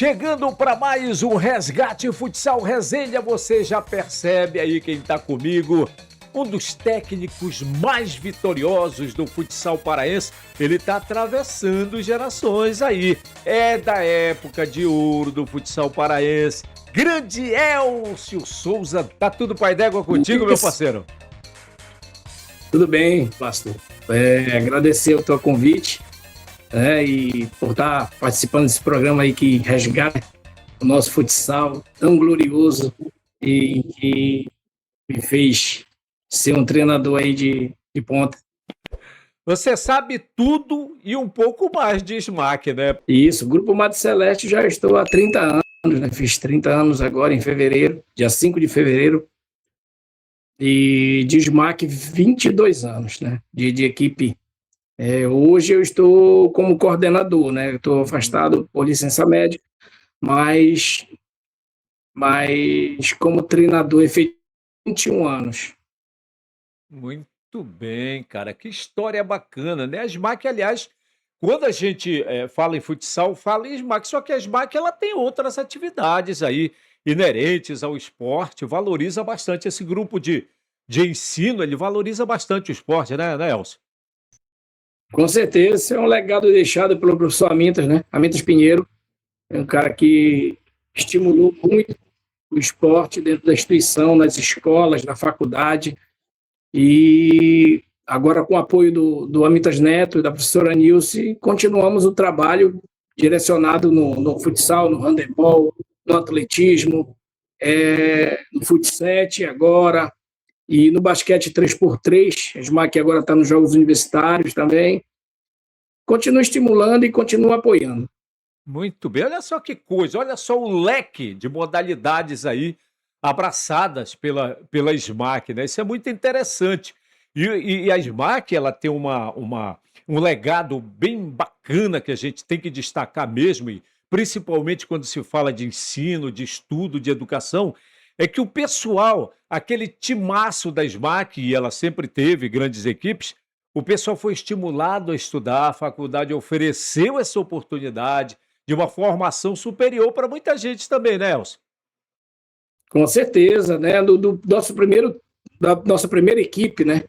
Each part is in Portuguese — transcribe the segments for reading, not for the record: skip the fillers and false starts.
Chegando para mais um Resgate Futsal Resenha, você já percebe aí quem está comigo, um dos técnicos mais vitoriosos do futsal paraense. Ele está atravessando gerações aí, é da época de ouro do futsal paraense. Grande Elcio Souza, tá tudo pai d'égua contigo, meu parceiro? Tudo bem, pastor. Agradecer o teu convite, e por estar participando desse programa aí que resgata o nosso futsal tão glorioso e que me fez ser um treinador aí de ponta. Você sabe tudo e um pouco mais de SMAC, né? Isso, Grupo Mato Celeste já estou há 30 anos, né? Fiz 30 anos agora em fevereiro, dia 5 de fevereiro. E de SMAC 22 anos, né? De equipe. Hoje eu estou como coordenador, né? Estou afastado por licença médica, mas como treinador efetivo 21 anos. Muito bem, cara. Que história bacana, né? A SMAC, aliás, quando a gente fala em futsal, fala em SMAC, só que a SMAC ela tem outras atividades aí inerentes ao esporte, valoriza bastante esse grupo de ensino, ele valoriza bastante o esporte, né, Elcio? Com certeza, esse é um legado deixado pelo professor Amintas, né? Amintas Pinheiro, é um cara que estimulou muito o esporte dentro da instituição, nas escolas, na faculdade, e agora com o apoio do Amitas Neto e da professora Nilce, continuamos o trabalho direcionado no futsal, no handebol, no atletismo, no futsete agora, e no basquete 3x3, a SMAC agora está nos Jogos Universitários também. Continua estimulando e continua apoiando. Muito bem, olha só que coisa, olha só o leque de modalidades aí abraçadas pela SMAC, né? Isso é muito interessante. E a SMAC, ela tem um legado bem bacana que a gente tem que destacar mesmo, e principalmente quando se fala de ensino, de estudo, de educação, é que o pessoal, aquele timaço da SMAC, e ela sempre teve grandes equipes, o pessoal foi estimulado a estudar, a faculdade ofereceu essa oportunidade de uma formação superior para muita gente também, né, Elcio? Com certeza, né? Da nossa primeira equipe, né?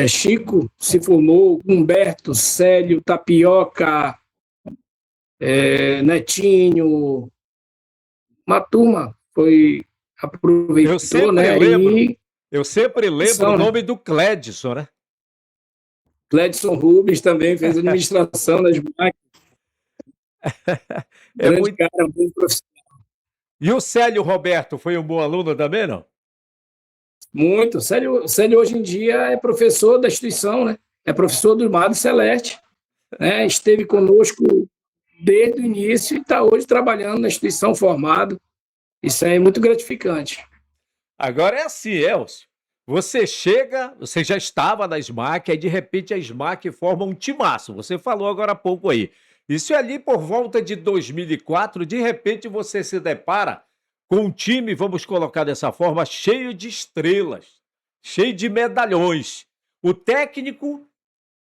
Chico se formou, Humberto, Célio, Tapioca, Netinho, uma turma Eu aproveitou, sempre né? lembro, E eu sempre lembro o são, né? nome do Cledson, né? Cledson Rubens também fez administração das máquinas, É grande muito. cara, muito profissional. E o Célio Roberto foi um bom aluno também, não? Muito. Célio hoje em dia é professor da instituição, né? É professor do Mato Celeste, né? Esteve conosco desde o início e está hoje trabalhando na instituição formado. Isso é muito gratificante. Agora é assim, Elcio. Você chega, você já estava na SMAC, aí de repente a SMAC forma um timaço. Você falou agora há pouco aí. Isso é ali por volta de 2004, de repente você se depara com um time, vamos colocar dessa forma, cheio de estrelas, cheio de medalhões. O técnico,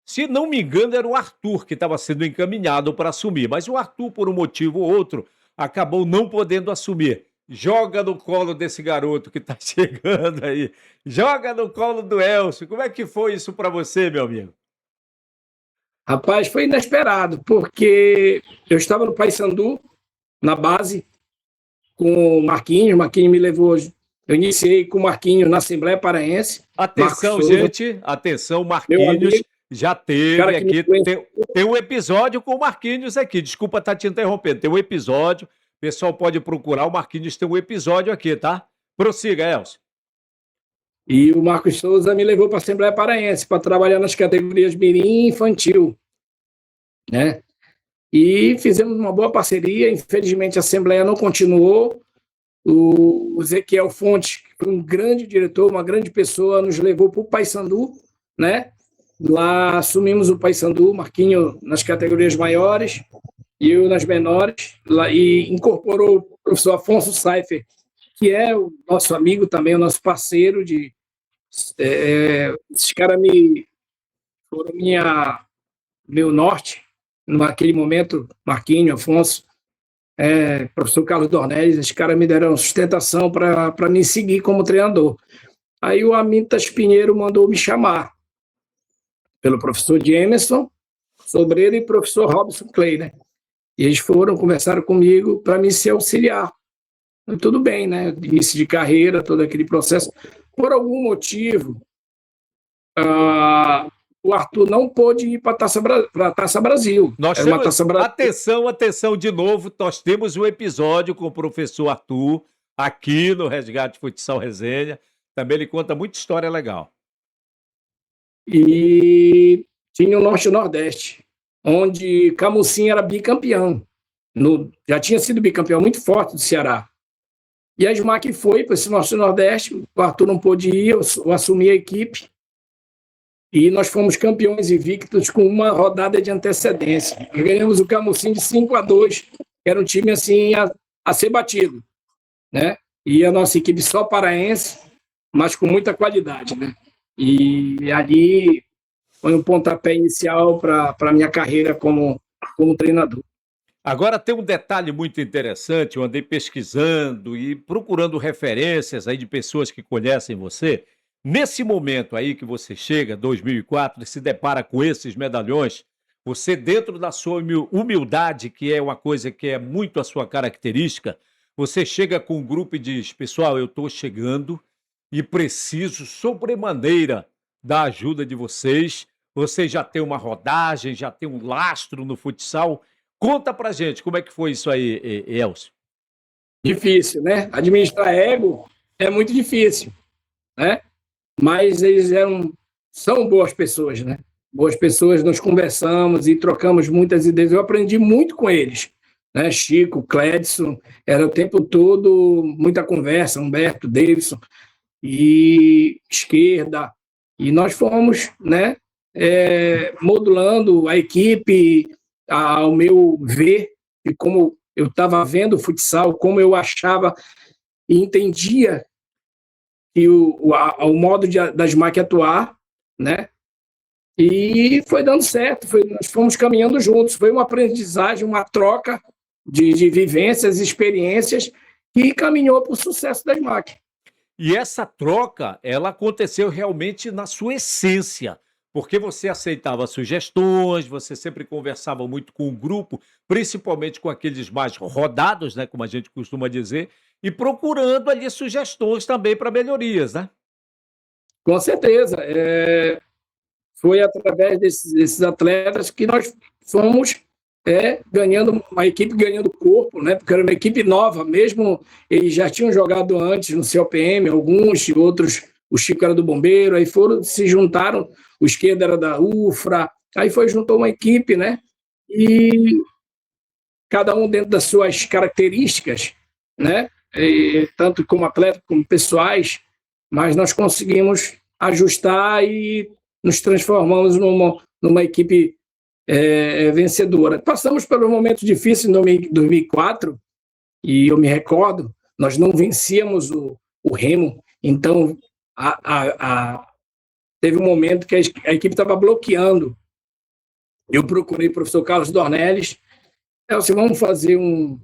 se não me engano, era o Arthur que estava sendo encaminhado para assumir, mas o Arthur, por um motivo ou outro, acabou não podendo assumir. Joga no colo desse garoto que está chegando aí. Joga no colo do Elcio. Como é que foi isso para você, meu amigo? Rapaz, foi inesperado, porque eu estava no Paysandu, na base, com o Marquinhos. Marquinhos me levou. Eu iniciei com o Marquinhos na Assembleia Paraense. Marcos Atenção, Souza, gente. Atenção, meu Marquinhos. amigo, Já cara teve que me aqui. conhece. Tem um episódio com o Marquinhos aqui. Desculpa estar te interrompendo. Tem um episódio. O pessoal pode procurar. O Marquinhos tem um episódio aqui, tá? Prossiga, Elcio. E o Marcos Souza me levou para a Assembleia Paraense para trabalhar nas categorias mirim e infantil, né? E fizemos uma boa parceria. Infelizmente, a Assembleia não continuou. O Ezequiel Fontes, que foi um grande diretor, uma grande pessoa, nos levou para o Paysandu, né? Lá assumimos o Paysandu, Marquinho nas categorias maiores e eu nas menores, lá, e incorporou o professor Afonso Seifer, que é o nosso amigo também, o nosso parceiro de... esses caras foram meu norte, naquele momento, Marquinho, Afonso, professor Carlos Dornelles, esses caras me deram sustentação para me seguir como treinador. Aí o Amintas Pinheiro mandou me chamar, pelo professor Jameson Sobreiro e professor Robson Clay, né? E eles conversaram comigo para me ser auxiliar. E tudo bem, né? Início de carreira, todo aquele processo. Por algum motivo, o Arthur não pôde ir para a Taça Brasil. Nós Era uma temos... Taça Brasil. Atenção de novo, nós temos um episódio com o professor Arthur, aqui no Resgate Futsal Resenha. Também ele conta muita história legal. E tinha o Norte e o Nordeste, onde Camusim era bicampeão. Já tinha sido bicampeão muito forte do Ceará. E a SMAC foi para esse Norte e Nordeste, o Arthur não pôde ir, eu assumi a equipe. E nós fomos campeões invictos com uma rodada de antecedência. Nós ganhamos o Camusim de 5-2, que era um time assim a ser batido, né? E a nossa equipe só paraense, mas com muita qualidade, né? E ali foi um pontapé inicial para a minha carreira como treinador. Agora tem um detalhe muito interessante, eu andei pesquisando e procurando referências aí de pessoas que conhecem você. Nesse momento aí que você chega, 2004, e se depara com esses medalhões, você dentro da sua humildade, que é uma coisa que é muito a sua característica, você chega com um grupo e diz, pessoal, eu estou chegando e preciso sobremaneira da ajuda de vocês. Vocês já têm uma rodagem, já tem um lastro no futsal. Conta pra gente como é que foi isso aí, Elcio. Difícil, né? Administrar ego é muito difícil, né? Mas eles são boas pessoas, né? Boas pessoas, nós conversamos e trocamos muitas ideias. Eu aprendi muito com eles, né? Chico, Clédson, era o tempo todo muita conversa, Humberto, Davidson e esquerda. E nós fomos, né? Modulando a equipe ao meu ver, e como eu estava vendo o futsal, como eu achava e entendia que o modo da SMAC atuar, né? E foi dando certo, nós fomos caminhando juntos, foi uma aprendizagem, uma troca de vivências, experiências, que caminhou para o sucesso da SMAC. E essa troca, ela aconteceu realmente na sua essência, porque você aceitava sugestões, você sempre conversava muito com o grupo, principalmente com aqueles mais rodados, né, como a gente costuma dizer, e procurando ali sugestões também para melhorias, né? Com certeza. Foi através desses atletas que nós fomos ganhando, uma equipe ganhando corpo, né? Porque era uma equipe nova, mesmo eles já tinham jogado antes no COPM, alguns, outros, o Chico era do Bombeiro, aí se juntaram, o Esquerdo era da UFRA, aí juntou uma equipe, né? E cada um dentro das suas características, né? Tanto como atleta, como pessoais, mas nós conseguimos ajustar e nos transformamos numa equipe vencedora. Passamos pelos momentos difíceis em 2004, e eu me recordo, nós não vencíamos o Remo, então teve um momento que a equipe estava bloqueando. Eu procurei o professor Carlos Dornelles, vamos fazer um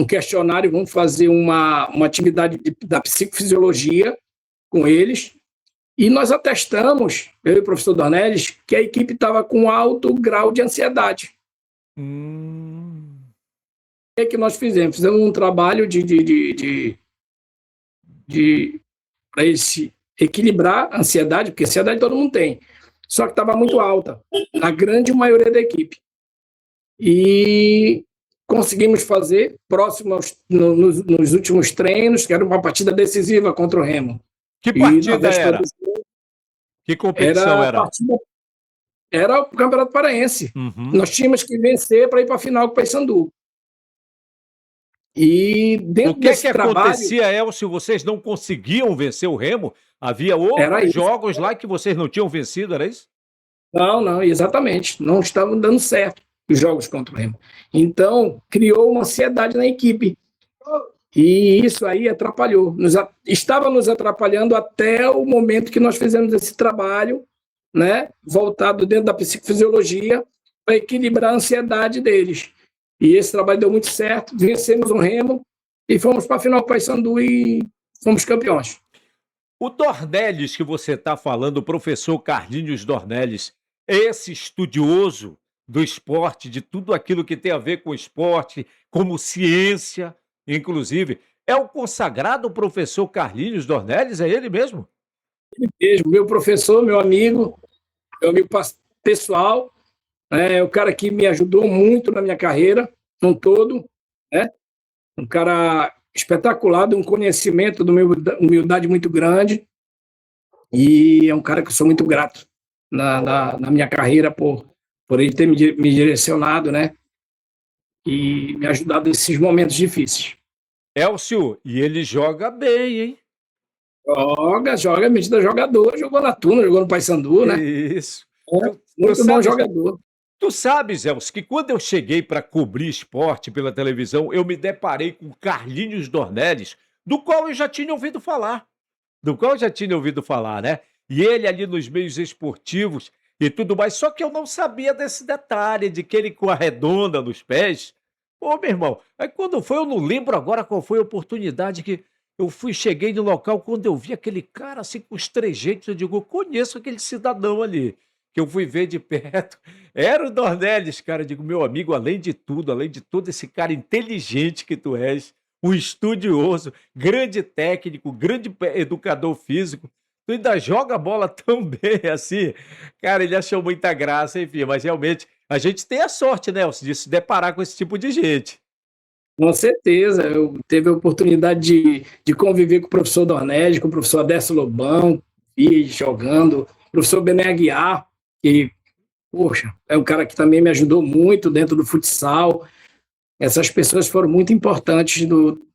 questionário, vamos fazer uma atividade da psicofisiologia com eles, e nós atestamos, eu e o professor Dornelles, que a equipe estava com alto grau de ansiedade. O que é que nós fizemos? Fizemos um trabalho para equilibrar a ansiedade, porque ansiedade todo mundo tem, só que estava muito alta, na grande maioria da equipe. E conseguimos fazer, nos últimos treinos, que era uma partida decisiva contra o Remo. Que partida era? Que competição era? Era o Campeonato Paraense. Uhum. Nós tínhamos que vencer para ir para a final com o Paysandu. E dentro desse trabalho... acontecia, Elcio? Vocês não conseguiam vencer o Remo? Havia outros jogos lá que vocês não tinham vencido, era isso? Não, exatamente. Não estavam dando certo os jogos contra o Remo. Então, criou uma ansiedade na equipe. E isso aí atrapalhou. Estava nos atrapalhando até o momento que nós fizemos esse trabalho, né, voltado dentro da psicofisiologia, para equilibrar a ansiedade deles. E esse trabalho deu muito certo, vencemos o Remo e fomos para a final com o Paysandu e fomos campeões. O Dornelles que você está falando, o professor Carlinhos Dornelles, é esse estudioso do esporte, de tudo aquilo que tem a ver com esporte, como ciência, inclusive. É o consagrado professor Carlinhos Dornelles, é ele mesmo? Mesmo, meu professor, meu amigo pessoal, é o cara que me ajudou muito na minha carreira, um todo, né? Um cara espetacular, de um conhecimento, de uma humildade muito grande, e é um cara que eu sou muito grato na minha carreira por ele ter me direcionado, né? E me ajudado nesses momentos difíceis. Elcio, e ele joga bem, hein? Joga, medida jogador, jogou na Tuna, jogou no Paysandu, né? Isso. É, Tu muito bom sabes, jogador. tu sabes, Elcio, que quando eu cheguei para cobrir esporte pela televisão, eu me deparei com Carlinhos Dornelles, do qual eu já tinha ouvido falar. Do qual eu já tinha ouvido falar, né? E ele ali nos meios esportivos e tudo mais, só que eu não sabia desse detalhe, de que ele com a redonda nos pés. Ô, meu irmão, aí quando foi, eu não lembro agora qual foi a oportunidade que eu fui, cheguei no local, quando eu vi aquele cara assim com os trejeitos, eu digo, eu conheço aquele cidadão ali, que eu fui ver de perto. Era o Dornelles, cara, eu digo, meu amigo, além de tudo, além de todo esse cara inteligente que tu és, um estudioso, grande técnico, grande educador físico, tu ainda joga bola tão bem assim. Cara, ele achou muita graça, enfim, mas realmente a gente tem a sorte, né, Elcio, de se deparar com esse tipo de gente. Com certeza, eu teve a oportunidade de conviver com o professor Dornelles, com o professor Adécio Lobão, vi jogando, o professor Bené Aguiar, que, poxa, é um cara que também me ajudou muito dentro do futsal. Essas pessoas foram muito importantes,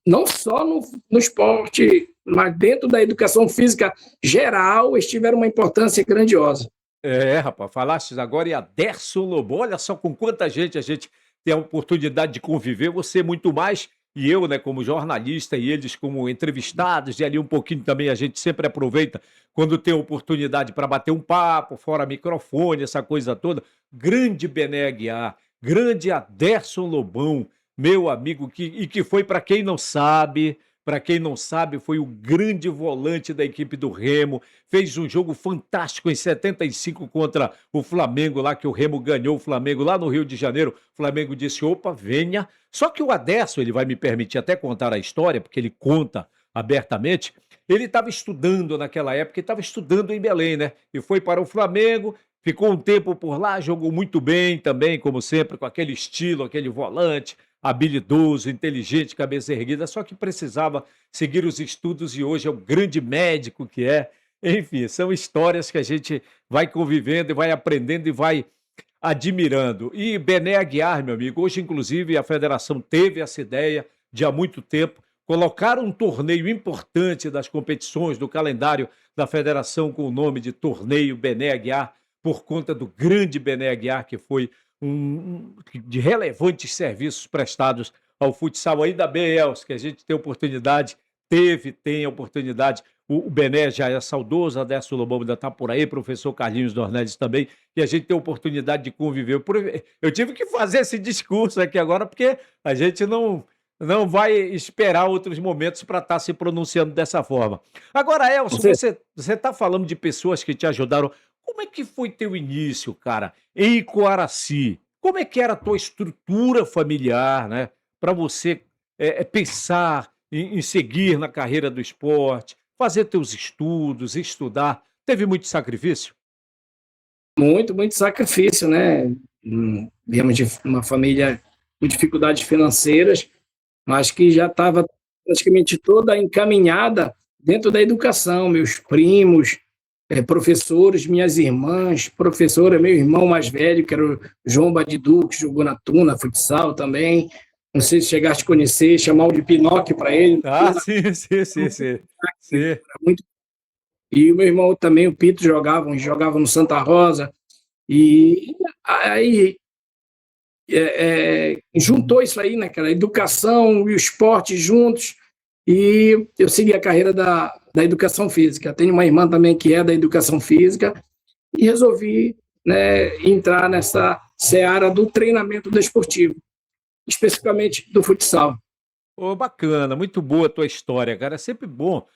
não só no esporte, mas dentro da educação física geral, eles tiveram uma importância grandiosa. É, rapaz, falaste agora em Aderson Lobo. Olha só com quanta gente a gente tem a oportunidade de conviver, você muito mais, e eu, né, como jornalista, e eles como entrevistados, e ali um pouquinho também a gente sempre aproveita quando tem oportunidade para bater um papo, fora microfone, essa coisa toda. Grande Bené Aguiar, grande Aderson Lobão, meu amigo, e que foi, para quem não sabe, foi o grande volante da equipe do Remo, fez um jogo fantástico em 75 contra o Flamengo, lá que o Remo ganhou o Flamengo lá no Rio de Janeiro. O Flamengo disse: opa, venha. Só que o Adesso, ele vai me permitir até contar a história, porque ele conta abertamente. Ele estava estudando naquela época, ele estava estudando em Belém, né? E foi para o Flamengo, ficou um tempo por lá, jogou muito bem também, como sempre, com aquele estilo, aquele volante habilidoso, inteligente, cabeça erguida, só que precisava seguir os estudos e hoje é o grande médico que é. Enfim, são histórias que a gente vai convivendo e vai aprendendo e vai admirando. E Bené Aguiar, meu amigo, hoje inclusive a federação teve essa ideia de há muito tempo colocar um torneio importante das competições do calendário da federação com o nome de Torneio Bené Aguiar, por conta do grande Bené Aguiar, que foi de relevantes serviços prestados ao futsal. Ainda bem, Elcio, que a gente tem oportunidade, tem a oportunidade. O Bené já é saudoso, Adesso Lobão ainda está por aí, professor Carlinhos Dornelles também, e a gente tem a oportunidade de conviver. Eu tive que fazer esse discurso aqui agora, porque a gente não vai esperar outros momentos para estar se pronunciando dessa forma. Agora, Elcio, Você, você está falando de pessoas que te ajudaram. Como é que foi teu início, cara, em Coaraci? Como é que era a tua estrutura familiar, né? Para você pensar em seguir na carreira do esporte, fazer teus estudos, estudar. Teve muito sacrifício? muito sacrifício, né? Viemos de uma família com dificuldades financeiras, mas que já estava praticamente toda encaminhada dentro da educação. Meus primos, professores, minhas irmãs, professora, meu irmão mais velho, que era o João Badidu, que jogou na Tuna, futsal também. Não sei se chegaste a conhecer, chamar o de Pinóquio para ele. Ah, sim, sim, sim, sim. Sim. Muito. E o meu irmão também, o Pito, jogavam no Santa Rosa. E aí juntou isso aí, né, cara? A educação e o esporte juntos. E eu segui a carreira da educação física. Tenho uma irmã também que é da educação física e resolvi, né, entrar nessa seara do treinamento desportivo. especificamente do futsal. Ô, bacana, muito boa a tua história, cara. É sempre bom.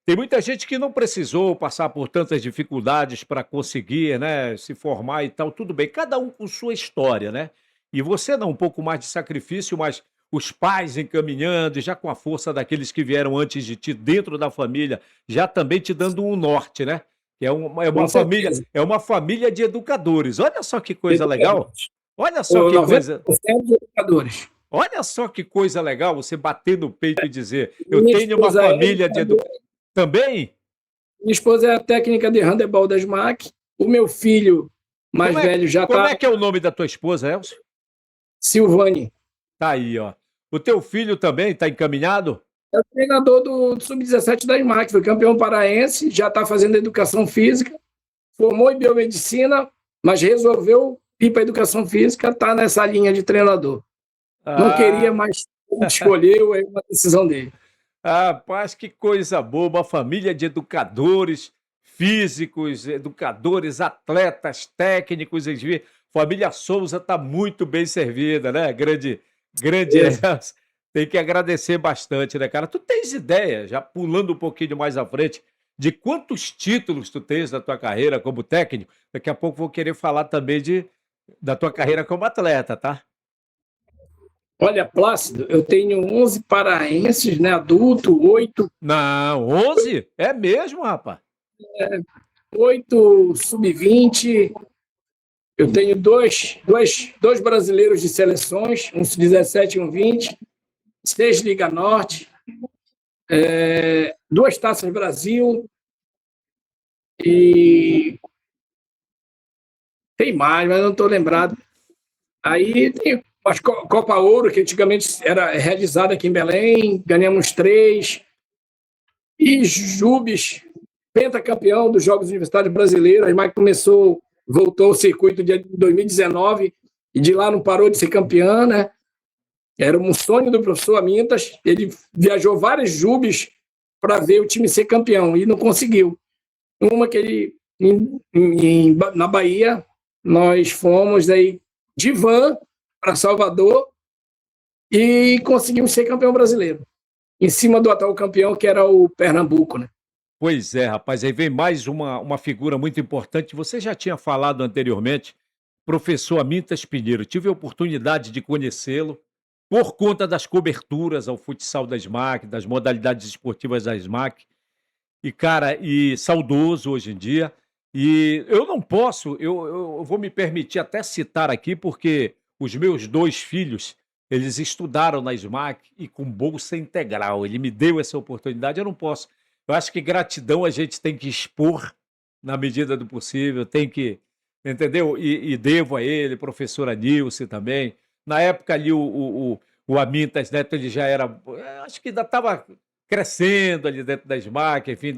Tem muita gente que não precisou passar por tantas dificuldades para conseguir, né, se formar e tal. Tudo bem, cada um com sua história, né? E você não, um pouco mais de sacrifício, mas os pais encaminhando, e já com a força daqueles que vieram antes de ti, dentro da família, já também te dando um norte, né? Que Com certeza. é uma família de educadores. Olha só que coisa legal. Educadores. Olha só Ou que coisa. 90% de educadores. Olha só que coisa legal você bater no peito e dizer: eu Minha tenho uma esposa é família de educadora. educadores. Também? Minha esposa é a técnica de handebol da SMAC. O meu filho mais Como é, velho já como está é que é o nome da tua esposa, Elcio? Silvani. Tá aí, ó. O teu filho também está encaminhado? É o treinador do Sub-17 da SMAC. Foi campeão paraense, já está fazendo educação física, formou em biomedicina, mas resolveu ir para a educação física, está nessa linha de treinador. Não queria, Ah, mas escolheu, é uma decisão dele. rapaz, que coisa boa. Uma família de educadores físicos, educadores, atletas, técnicos. Família Souza está muito bem servida, né? Grande Beleza. Elcio. Tem que agradecer bastante, né, cara? Tu tens ideia, já pulando um pouquinho mais à frente, de quantos títulos tu tens na tua carreira como técnico? Daqui a pouco vou querer falar também da tua carreira como atleta, tá? Olha, Plácido, eu tenho 11 paraenses, né, adulto, Não, 11? É mesmo, rapaz? 8 sub-20. Eu tenho dois brasileiros de seleções, um sub-17 e um 20, 6 Liga Norte, 2 Taças Brasil e tem mais, mas não estou lembrado. Aí tem a Copa Ouro, que antigamente era realizada aqui em Belém, ganhamos 3. E Jubes, pentacampeão dos Jogos Universitários Brasileiros. A SMAC voltou ao circuito de 2019 e de lá não parou de ser campeã, né? Era um sonho do professor Amintas. Ele viajou várias Jubes para ver o time ser campeão e não conseguiu. Uma que ele, na Bahia, nós fomos aí de van para Salvador e conseguimos ser campeão brasileiro, em cima do atual campeão, que era o Pernambuco, né? Pois é, rapaz, aí vem mais uma figura muito importante. Você já tinha falado anteriormente, professor Amintas Pinheiro. Tive a oportunidade de conhecê-lo por conta das coberturas ao futsal da SMAC, das modalidades esportivas da SMAC. E, cara, e saudoso hoje em dia. E eu não posso, eu vou me permitir até citar aqui, porque os meus dois filhos, eles estudaram na SMAC e com bolsa integral. Ele me deu essa oportunidade, eu não posso. Eu acho que gratidão a gente tem que expor na medida do possível, tem que, entendeu? E devo a ele, professora Nilce também. Na época ali, o Amintas Neto, ele já era, acho que ainda estava crescendo ali dentro da SMAC, enfim,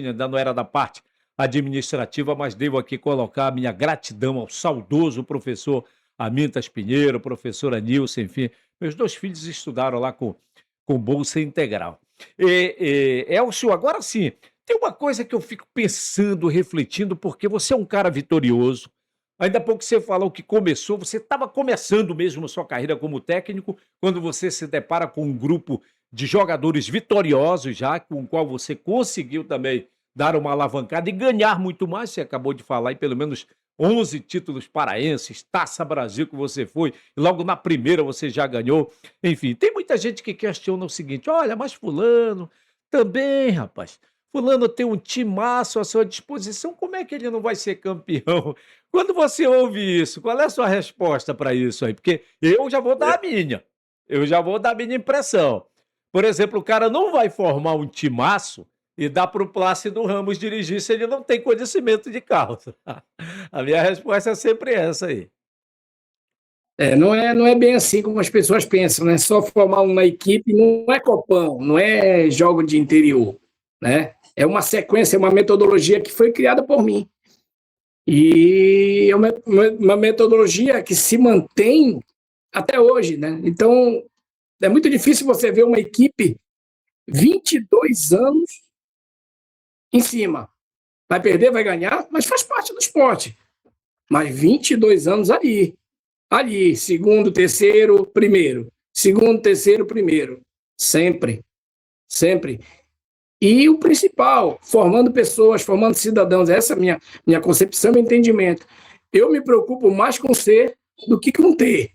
ainda não era da parte administrativa, mas devo aqui colocar a minha gratidão ao saudoso professor Amintas Pinheiro, professora Nilce, enfim. Meus dois filhos estudaram lá com bolsa integral. Elcio, agora sim, tem uma coisa que eu fico pensando, refletindo, porque você é um cara vitorioso. Ainda há pouco você falou que começou, você estava começando mesmo a sua carreira como técnico, quando você se depara com um grupo de jogadores vitoriosos já, com o qual você conseguiu também dar uma alavancada e ganhar muito mais. Você acabou de falar em pelo menos 11 títulos paraenses, Taça Brasil que você foi, e logo na primeira você já ganhou. Enfim, tem muita gente que questiona o seguinte: olha, mas fulano também, rapaz. Fulano tem um timaço à sua disposição, como é que ele não vai ser campeão? Quando você ouve isso, qual é a sua resposta para isso aí? Porque eu já vou dar a minha. Eu já vou dar a minha impressão. Por exemplo, o cara não vai formar um timaço e dar para o Plácido Ramos dirigir se ele não tem conhecimento de carro. A minha resposta é sempre essa aí. Não é bem assim como as pessoas pensam, né? Só formar uma equipe não é copão, não é jogo de interior, né? É uma sequência, uma metodologia que foi criada por mim. E é uma metodologia que se mantém até hoje, né? Então, é muito difícil você ver uma equipe 22 anos em cima. Vai perder, vai ganhar, mas faz parte do esporte. Mas 22 anos ali. ali, segundo, terceiro, primeiro. Segundo, terceiro, primeiro. Sempre, sempre. E o principal, formando pessoas, formando cidadãos. Essa é a minha concepção e entendimento. Eu me preocupo mais com ser do que com ter,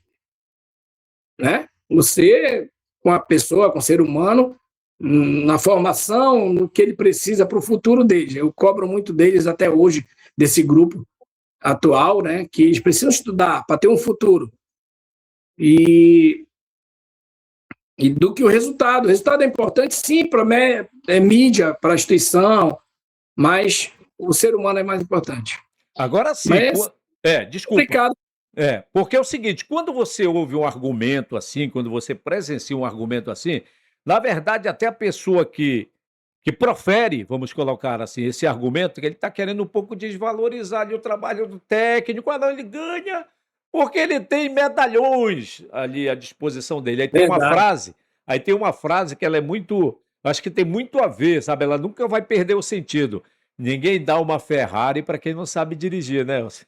né? Você, com a pessoa, com o ser humano, na formação, no que ele precisa para o futuro deles. Eu cobro muito deles até hoje, desse grupo atual, né? Que eles precisam estudar para ter um futuro. E do que o resultado. O resultado é importante, sim, para a mídia, para a instituição, mas o ser humano é mais importante. Agora sim, Mas desculpa. complicado. Porque é o seguinte, quando você ouve um argumento assim, quando você presencia um argumento assim, na verdade, até a pessoa que profere, vamos colocar assim, esse argumento, que ele está querendo um pouco desvalorizar ali o trabalho do técnico, não, ele ganha porque ele tem medalhões ali à disposição dele. Verdade. Aí tem uma frase que ela é muito, acho que tem muito a ver, sabe? Ela nunca vai perder o sentido. Ninguém dá uma Ferrari para quem não sabe dirigir, né, Elcio?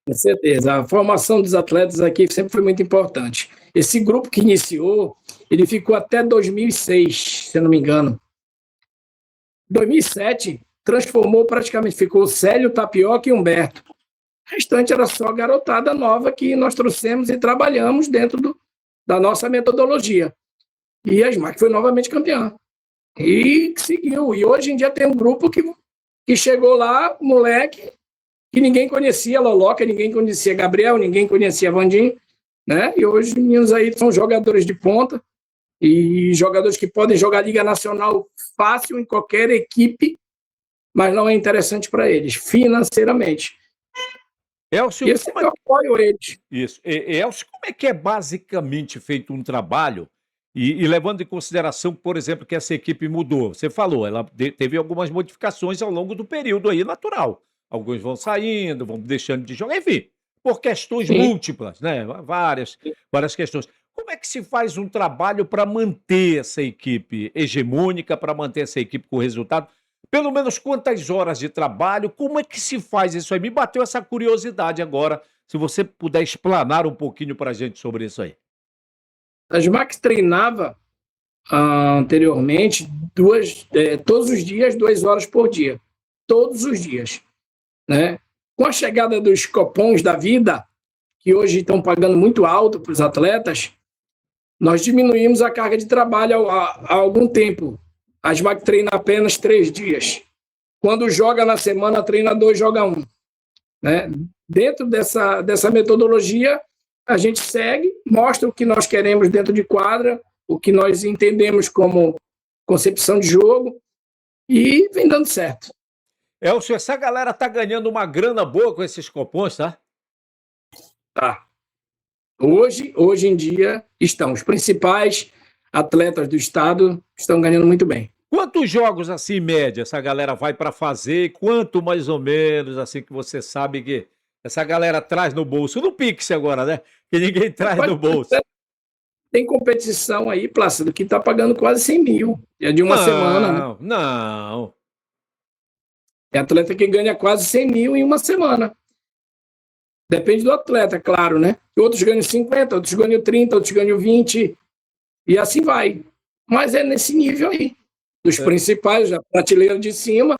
Com certeza. A formação dos atletas aqui sempre foi muito importante. Esse grupo que iniciou, ele ficou até 2006, se eu não me engano. 2007, transformou praticamente, ficou Célio, Tapioca e Humberto. O restante era só garotada nova que nós trouxemos e trabalhamos dentro da nossa metodologia. E a SMAC foi novamente campeã. E seguiu. E hoje em dia tem um grupo que chegou lá, moleque, que ninguém conhecia, Loloca, ninguém conhecia Gabriel, ninguém conhecia Vandinho, né? E hoje os meninos aí são jogadores de ponta e jogadores que podem jogar Liga Nacional fácil em qualquer equipe, mas não é interessante para eles, financeiramente. Elcio, E eu sempre apoio eles. Isso. Elcio, como é que é basicamente feito um trabalho e levando em consideração, por exemplo, que essa equipe mudou? Você falou, ela teve algumas modificações ao longo do período aí natural. Alguns vão saindo, vão deixando de jogar, enfim, por questões Sim. múltiplas, né? Várias questões. Como é que se faz um trabalho para manter essa equipe hegemônica, para manter essa equipe com resultado? Pelo menos quantas horas de trabalho? Como é que se faz isso aí? Me bateu essa curiosidade agora. Se você puder explanar um pouquinho para a gente sobre isso aí. A SMAC treinava anteriormente todos os dias, 2 horas por dia. Todos os dias. Né? Com a chegada dos copons da vida, que hoje estão pagando muito alto para os atletas, nós diminuímos a carga de trabalho há algum tempo. A SMAC treina apenas 3 dias. Quando joga na semana, treina 2, joga 1. Né? Dentro dessa metodologia, a gente segue, mostra o que nós queremos dentro de quadra, o que nós entendemos como concepção de jogo, e vem dando certo. Elcio, essa galera tá ganhando uma grana boa com esses copons, tá? Tá. Hoje em dia, os principais atletas do estado estão ganhando muito bem. Quantos jogos, assim, em média, essa galera vai para fazer? Quanto, mais ou menos, assim, que você sabe que essa galera traz no bolso? No Pix agora, né? Que ninguém traz no bolso. Tem competição aí, Plácido, que está pagando quase 100 mil. É de uma semana, né? Não. É atleta que ganha quase 100 mil em uma semana. Depende do atleta, claro, né? Outros ganham 50, outros ganham 30, outros ganham 20, e assim vai. Mas é nesse nível aí. Dos principais, da prateleira de cima,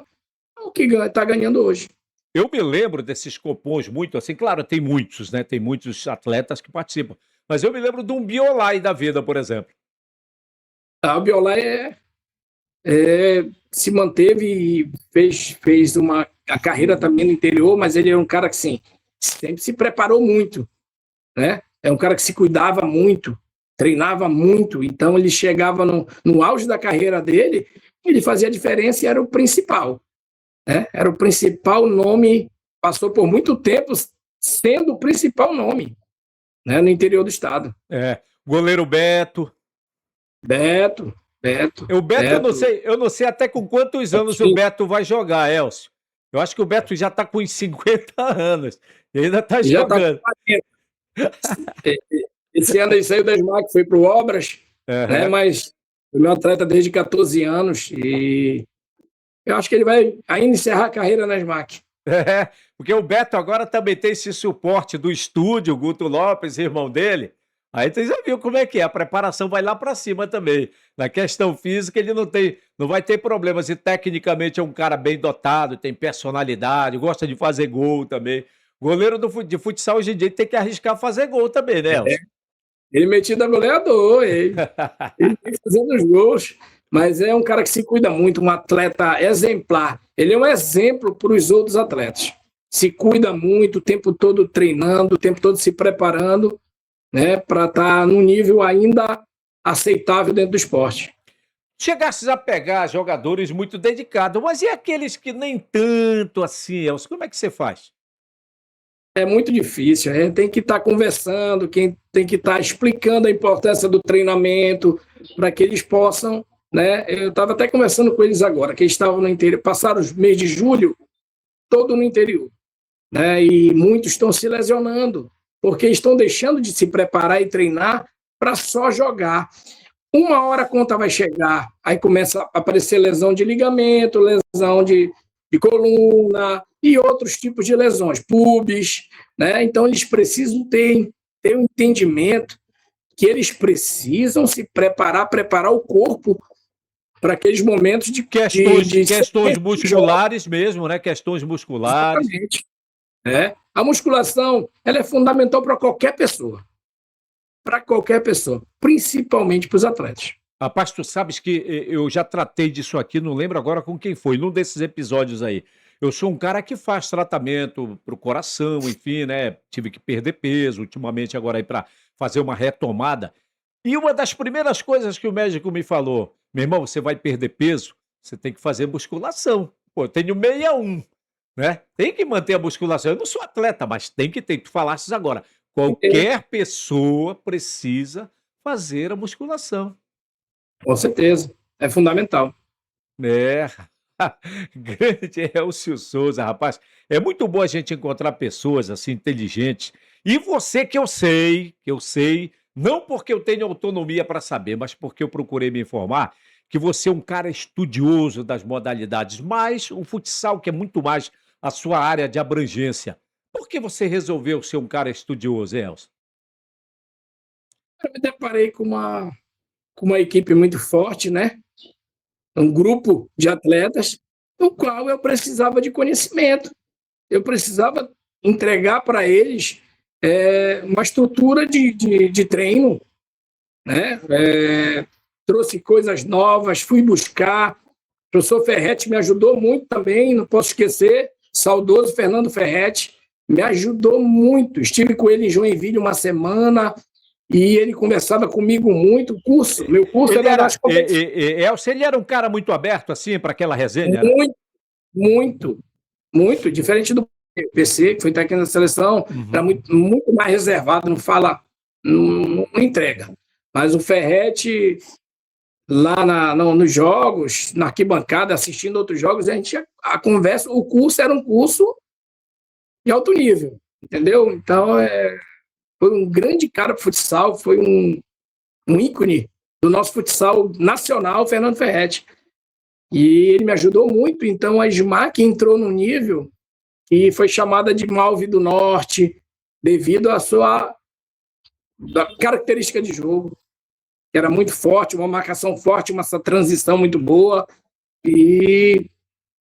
o que está ganhando hoje. Eu me lembro desses copons muito assim, claro, tem muitos, né? Tem muitos atletas que participam. Mas eu me lembro de um Biolai da vida, por exemplo. O Biolai se manteve e fez a carreira também no interior, mas ele é um cara que, sim, sempre se preparou muito, né? É um cara que se cuidava muito, treinava muito, então ele chegava no auge da carreira dele, ele fazia a diferença e era o principal, né? Era o principal nome, passou por muito tempo sendo o principal nome, né, no interior do estado. Goleiro Beto. O Beto, eu não sei até com quantos anos o Beto vai jogar, Elcio. Eu acho que o Beto já está com uns 50 anos e ainda está jogando. Esse ano ele saiu da SMAC, foi para o Obras, né? Mas o meu atleta desde 14 anos e eu acho que ele vai ainda encerrar a carreira na SMAC. É, porque o Beto agora também tem esse suporte do estúdio, o Guto Lopes, irmão dele. Aí você já viu como é que é, a preparação vai lá pra cima também. Na questão física, ele não vai ter problemas. E tecnicamente é um cara bem dotado, tem personalidade, gosta de fazer gol também. Goleiro de futsal hoje em dia tem que arriscar fazer gol também, né, Elcio? Ele metido a goleador, ele vem fazendo os gols, mas é um cara que se cuida muito, um atleta exemplar. Ele é um exemplo para os outros atletas. Se cuida muito, o tempo todo treinando, o tempo todo se preparando, né, para estar num nível ainda aceitável dentro do esporte. Chegasses a pegar jogadores muito dedicados, mas e aqueles que nem tanto assim, Elcio? Como é que você faz? É muito difícil, a gente tem que estar conversando, quem tem que estar explicando a importância do treinamento para que eles possam, né? Eu estava até conversando com eles agora, que eles estavam no interior, passaram os meses de julho todo no interior, né? E muitos estão se lesionando porque estão deixando de se preparar e treinar para só jogar. Uma hora a conta vai chegar, aí começa a aparecer lesão de ligamento, lesão de coluna e outros tipos de lesões, pubis, né? Então eles precisam ter um entendimento que eles precisam se preparar o corpo para aqueles momentos Questões musculares mesmo, né? Questões musculares. Exatamente. A musculação ela é fundamental para qualquer pessoa, principalmente para os atletas. Rapaz, tu sabes que eu já tratei disso aqui, não lembro agora com quem foi, num desses episódios aí. Eu sou um cara que faz tratamento pro coração, enfim, né? Tive que perder peso ultimamente agora aí para fazer uma retomada. E uma das primeiras coisas que o médico me falou, meu irmão, você vai perder peso, você tem que fazer musculação. Pô, eu tenho 61, né? Tem que manter a musculação. Eu não sou atleta, mas tem que ter. Tu falasses agora, qualquer pessoa precisa fazer a musculação. Com certeza, é fundamental. É. Grande Elcio Souza, rapaz. É muito bom a gente encontrar pessoas assim inteligentes. E você que eu sei, não porque eu tenho autonomia para saber, mas porque eu procurei me informar, que você é um cara estudioso das modalidades, mas o futsal que é muito mais a sua área de abrangência. Por que você resolveu ser um cara estudioso, Elcio? Eu me deparei com uma equipe muito forte, né? Um grupo de atletas, no qual eu precisava de conhecimento. Eu precisava entregar para eles uma estrutura de treino, né? Trouxe coisas novas, fui buscar. O professor Ferretti me ajudou muito também, não posso esquecer, saudoso Fernando Ferretti, me ajudou muito. Estive com ele em Joinville uma semana, e ele conversava comigo muito. Meu curso Ele era era, das competições. Elcio, ele era um cara muito aberto assim para aquela resenha, né? Muito, muito, muito. Diferente do PC, que foi técnico da seleção, era Uhum. muito mais reservado, não fala, não entrega. Mas o Ferretti, lá nos jogos, na arquibancada, assistindo outros jogos, a conversa, o curso era um curso de alto nível, entendeu? Então, foi um grande cara para o futsal, foi um ícone do nosso futsal nacional, Fernando Ferretti. E ele me ajudou muito, então a SMAC entrou no nível que foi chamada de Malve do Norte, devido à sua característica de jogo, que era muito forte, uma marcação forte, uma transição muito boa, e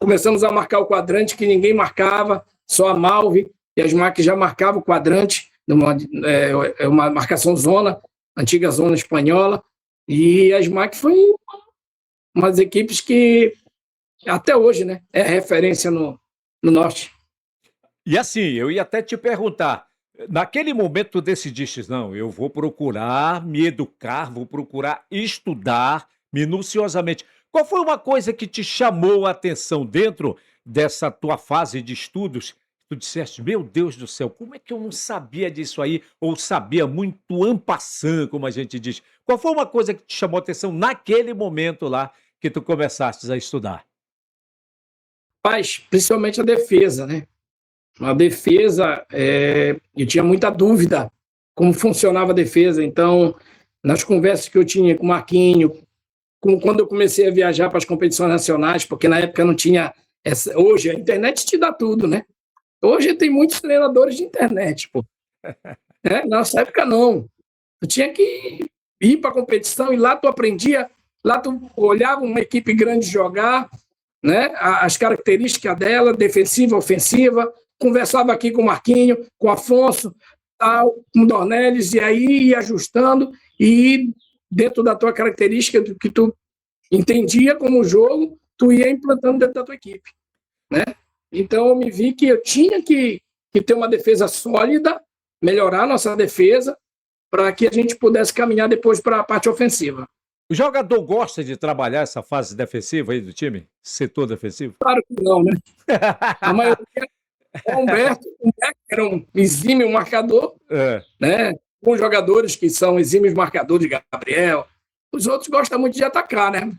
começamos a marcar o quadrante que ninguém marcava, só a Malve, e a SMAC já marcava o quadrante, uma marcação zona, antiga zona espanhola, e a SMAC foi uma das equipes que até hoje, né, é referência no Norte. E assim, eu ia até te perguntar, naquele momento tu decidiste, não, eu vou procurar me educar, vou procurar estudar minuciosamente. Qual foi uma coisa que te chamou a atenção dentro dessa tua fase de estudos? Tu disseste, meu Deus do céu, como é que eu não sabia disso aí? Ou sabia muito en passant, como a gente diz. Qual foi uma coisa que te chamou a atenção naquele momento lá que tu começaste a estudar? Mas, principalmente a defesa, né? A defesa, eu tinha muita dúvida como funcionava a defesa. Então, nas conversas que eu tinha com o Marquinho, quando eu comecei a viajar para as competições nacionais, porque na época não tinha hoje a internet te dá tudo, né? Hoje tem muitos treinadores de internet, pô. Nossa época não. Tu tinha que ir para a competição e lá tu aprendia, lá tu olhava uma equipe grande jogar, né? As características dela, defensiva, ofensiva, conversava aqui com o Marquinho, com o Afonso, tal, com o Dornelles, e aí ia ajustando e dentro da tua característica, do que tu entendia como jogo, tu ia implantando dentro da tua equipe, né? Então eu me vi que eu tinha que ter uma defesa sólida, melhorar a nossa defesa, para que a gente pudesse caminhar depois para a parte ofensiva. O jogador gosta de trabalhar essa fase defensiva aí do time? Setor defensivo? Claro que não, né? A maioria, o Humberto era um exímio marcador, É. né? Com jogadores que são exímios marcadores, Gabriel. Os outros gostam muito de atacar, né?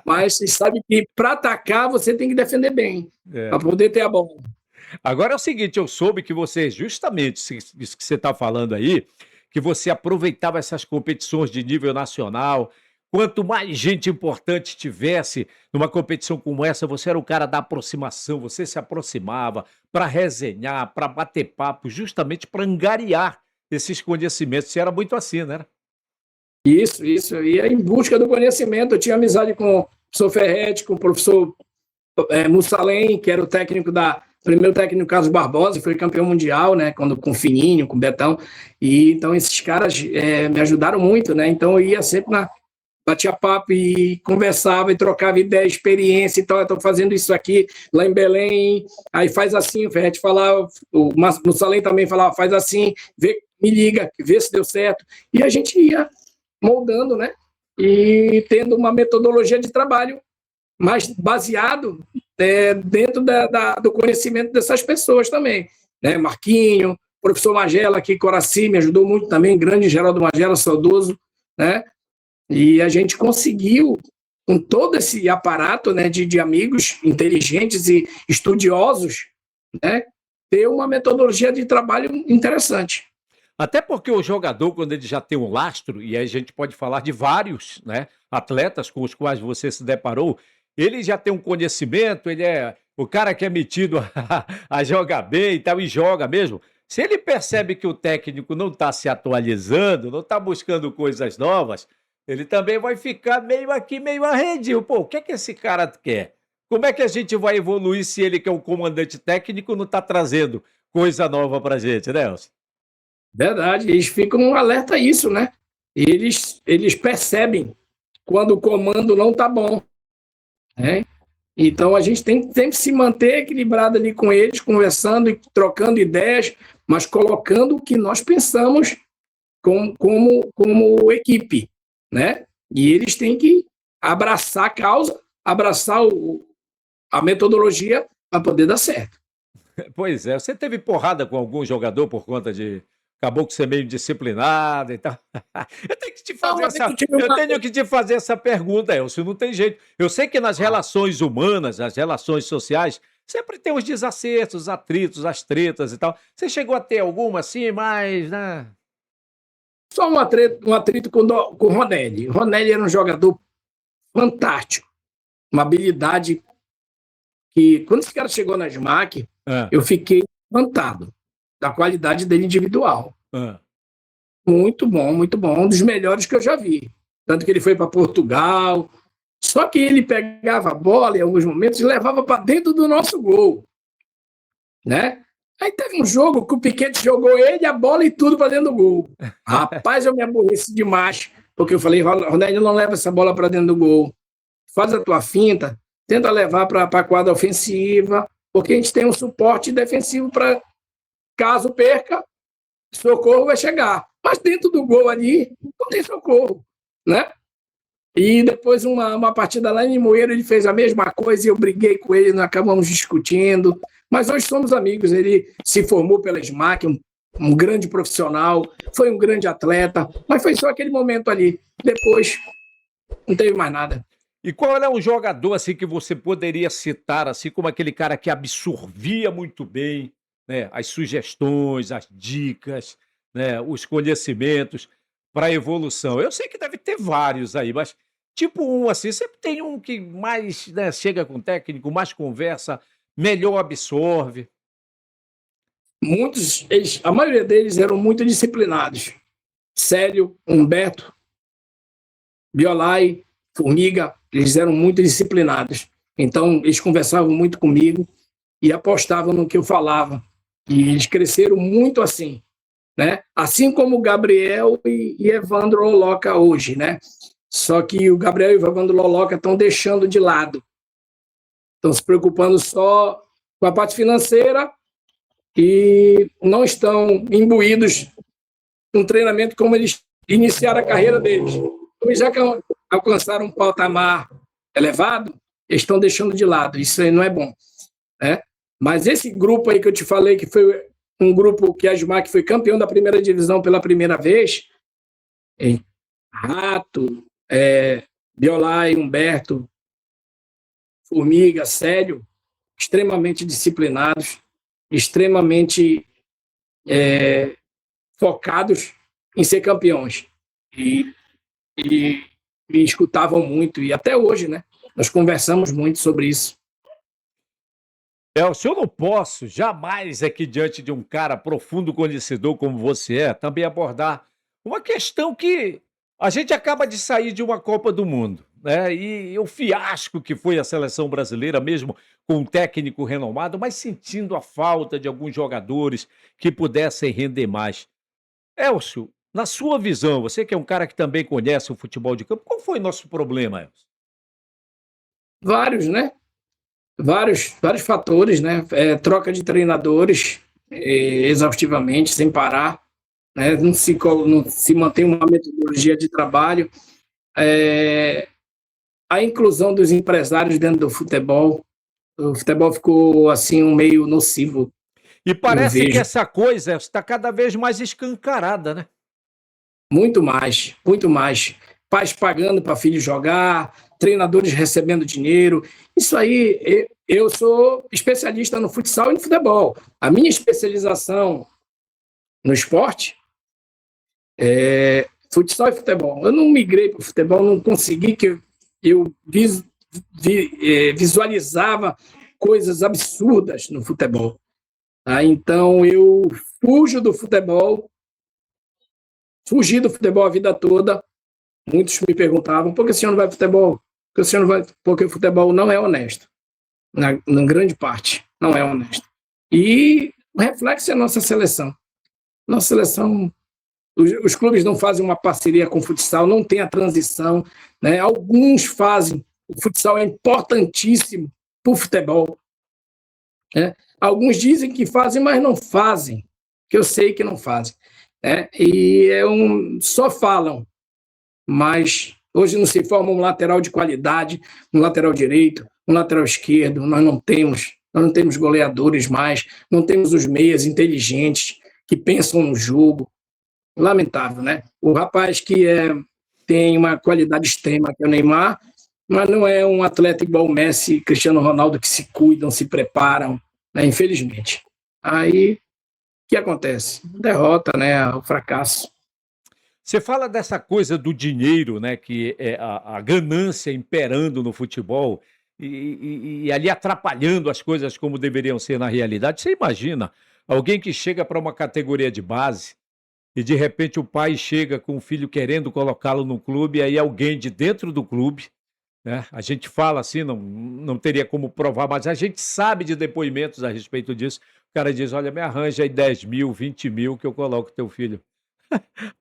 Mas você sabe que para atacar você tem que defender bem, para poder ter a bola. Agora é o seguinte, eu soube que você, justamente isso que você está falando aí, que você aproveitava essas competições de nível nacional. Quanto mais gente importante tivesse numa competição como essa, você era o cara da aproximação, você se aproximava para resenhar, para bater papo, justamente para angariar esses conhecimentos. Você era muito assim, né? Isso. Eu ia em busca do conhecimento. Eu tinha amizade com o professor Ferretti, com o professor Mussalem, que era o primeiro técnico Carlos Barbosa, foi campeão mundial, né? Com o Fininho, com o Betão. E então esses caras me ajudaram muito, né? Então eu ia sempre batia papo e conversava e trocava ideia, experiência, então eu estou fazendo isso aqui lá em Belém, aí faz assim, o Ferretti falava, o Mussalem também falava, faz assim, me liga, vê se deu certo, e a gente ia moldando, né, e tendo uma metodologia de trabalho mais baseado dentro do conhecimento dessas pessoas também, né, Marquinho, professor Magela aqui, Coraci, me ajudou muito também, grande Geraldo Magela, saudoso, né, e a gente conseguiu, com todo esse aparato, né, de amigos inteligentes e estudiosos, né, ter uma metodologia de trabalho interessante. Até porque o jogador, quando ele já tem um lastro, e aí a gente pode falar de vários, né, atletas com os quais você se deparou, ele já tem um conhecimento, ele é o cara que é metido a jogar bem e tal, e joga mesmo. Se ele percebe que o técnico não está se atualizando, não está buscando coisas novas, ele também vai ficar meio aqui, meio arredio. Pô, o que é que esse cara quer? Como é que a gente vai evoluir se ele, que é o comandante técnico, não está trazendo coisa nova pra gente, né, Elcio? Verdade, eles ficam um alerta a isso, né? Eles percebem quando o comando não está bom, né? Então a gente tem que sempre se manter equilibrado ali com eles, conversando e trocando ideias, mas colocando o que nós pensamos como equipe, né? E eles têm que abraçar a causa, abraçar a metodologia para poder dar certo. Pois é, você teve porrada com algum jogador por conta de acabou que ser meio disciplinado e tal? Eu tenho que te Não, fazer mas essa eu tenho que te fazer essa pergunta, Elcio, não tem jeito. Eu sei que nas relações humanas, nas relações sociais, sempre tem os desacertos, os atritos, as tretas e tal. Você chegou a ter alguma assim, mas, né? Só um atrito com o Ronelli. O Ronelli era um jogador fantástico, uma habilidade que, quando esse cara chegou na SMAC, Hã, eu fiquei encantado da qualidade dele individual. hã. Muito bom, um dos melhores que eu já vi. Tanto que ele foi para Portugal. Só que ele pegava a bola em alguns momentos e levava para dentro do nosso gol, né? Aí teve um jogo que o Piquete jogou ele, a bola e tudo para dentro do gol. Rapaz, eu me aborreci demais, porque eu falei, Ronaldo, não leva essa bola para dentro do gol. Faz a tua finta, tenta levar para a quadra ofensiva, porque a gente tem um suporte defensivo para, caso perca, socorro vai chegar. Mas dentro do gol ali, não tem socorro, né? E depois uma partida lá em Limoeiro, ele fez a mesma coisa e eu briguei com ele, nós acabamos discutindo. Mas hoje somos amigos, ele se formou pela SMAC, um grande profissional, foi um grande atleta, mas foi só aquele momento ali. Depois, não teve mais nada. E qual é um jogador, assim, que você poderia citar, assim, como aquele cara que absorvia muito bem, né, as sugestões, as dicas, né, os conhecimentos para a evolução? Eu sei que deve ter vários aí, mas tipo um, assim, sempre tem um que mais, né, chega com o técnico, mais conversa, melhor absorve. a maioria deles eram muito disciplinados. Célio, Humberto, Biolai, Formiga, eles eram muito disciplinados. Então, eles conversavam muito comigo e apostavam no que eu falava. E eles cresceram muito assim, né? Assim como o Gabriel e Evandro Loloca hoje, né? Só que o Gabriel e o Evandro Loloca estão deixando de lado. Estão se preocupando só com a parte financeira e não estão imbuídos um treinamento como eles iniciaram a carreira deles. Então, já que alcançaram um patamar elevado, eles estão deixando de lado. Isso aí não é bom, né? Mas esse grupo aí que eu te falei, que foi um grupo que a SMAC foi campeão da primeira divisão pela primeira vez, Rato, Biolai, Humberto, Formiga, Célio, extremamente disciplinados, extremamente focados em ser campeões. E me escutavam muito, e até hoje, né? Nós conversamos muito sobre isso. Elcio, eu não posso jamais aqui diante de um cara profundo conhecedor como você é, também abordar uma questão que a gente acaba de sair de uma Copa do Mundo, né? E o fiasco que foi a seleção brasileira, mesmo com um técnico renomado, mas sentindo a falta de alguns jogadores que pudessem render mais. Elcio, na sua visão, você que é um cara que também conhece o futebol de campo, qual foi nosso problema, Elcio? Vários, né? Vários fatores, né? Troca de treinadores exaustivamente, sem parar, né? Não se mantém uma metodologia de trabalho. A inclusão dos empresários dentro do futebol. O futebol ficou assim um meio nocivo, E eu parece que vejo. essa coisa está cada vez mais escancarada, né? Muito mais, muito mais. Pais pagando para filhos jogar, treinadores recebendo dinheiro. Isso aí, eu sou especialista no futsal e no futebol. A minha especialização no esporte é futsal e futebol. Eu não migrei para o futebol, não consegui que eu visualizava coisas absurdas no futebol. Tá? Então, eu fujo do futebol, fugi do futebol a vida toda. Muitos me perguntavam, por que o senhor não vai para futebol? Porque o senhor não vai, porque o futebol não é honesto. Na grande parte, não é honesto. E o reflexo é a nossa seleção. Nossa seleção, os clubes não fazem uma parceria com o futsal, não tem a transição, né? Alguns fazem. O futsal é importantíssimo para o futebol, né? Alguns dizem que fazem, mas não fazem, que eu sei que não fazem, né? E só falam, mas hoje não se forma um lateral de qualidade, um lateral direito, um lateral esquerdo, nós não temos goleadores mais, não temos os meias inteligentes que pensam no jogo. Lamentável, né? O rapaz que tem uma qualidade extrema, que é o Neymar, mas não é um atleta igual o Messi e Cristiano Ronaldo, que se cuidam, se preparam, né? Infelizmente. Aí, o que acontece? Derrota, né? O fracasso. Você fala dessa coisa do dinheiro, né? Que é a ganância imperando no futebol e ali atrapalhando as coisas como deveriam ser na realidade. Você imagina alguém que chega para uma categoria de base e de repente o pai chega com o filho querendo colocá-lo no clube, e aí alguém de dentro do clube, né? A gente fala assim, não teria como provar, mas a gente sabe de depoimentos a respeito disso. O cara diz: olha, me arranja aí 10 mil, 20 mil que eu coloco teu filho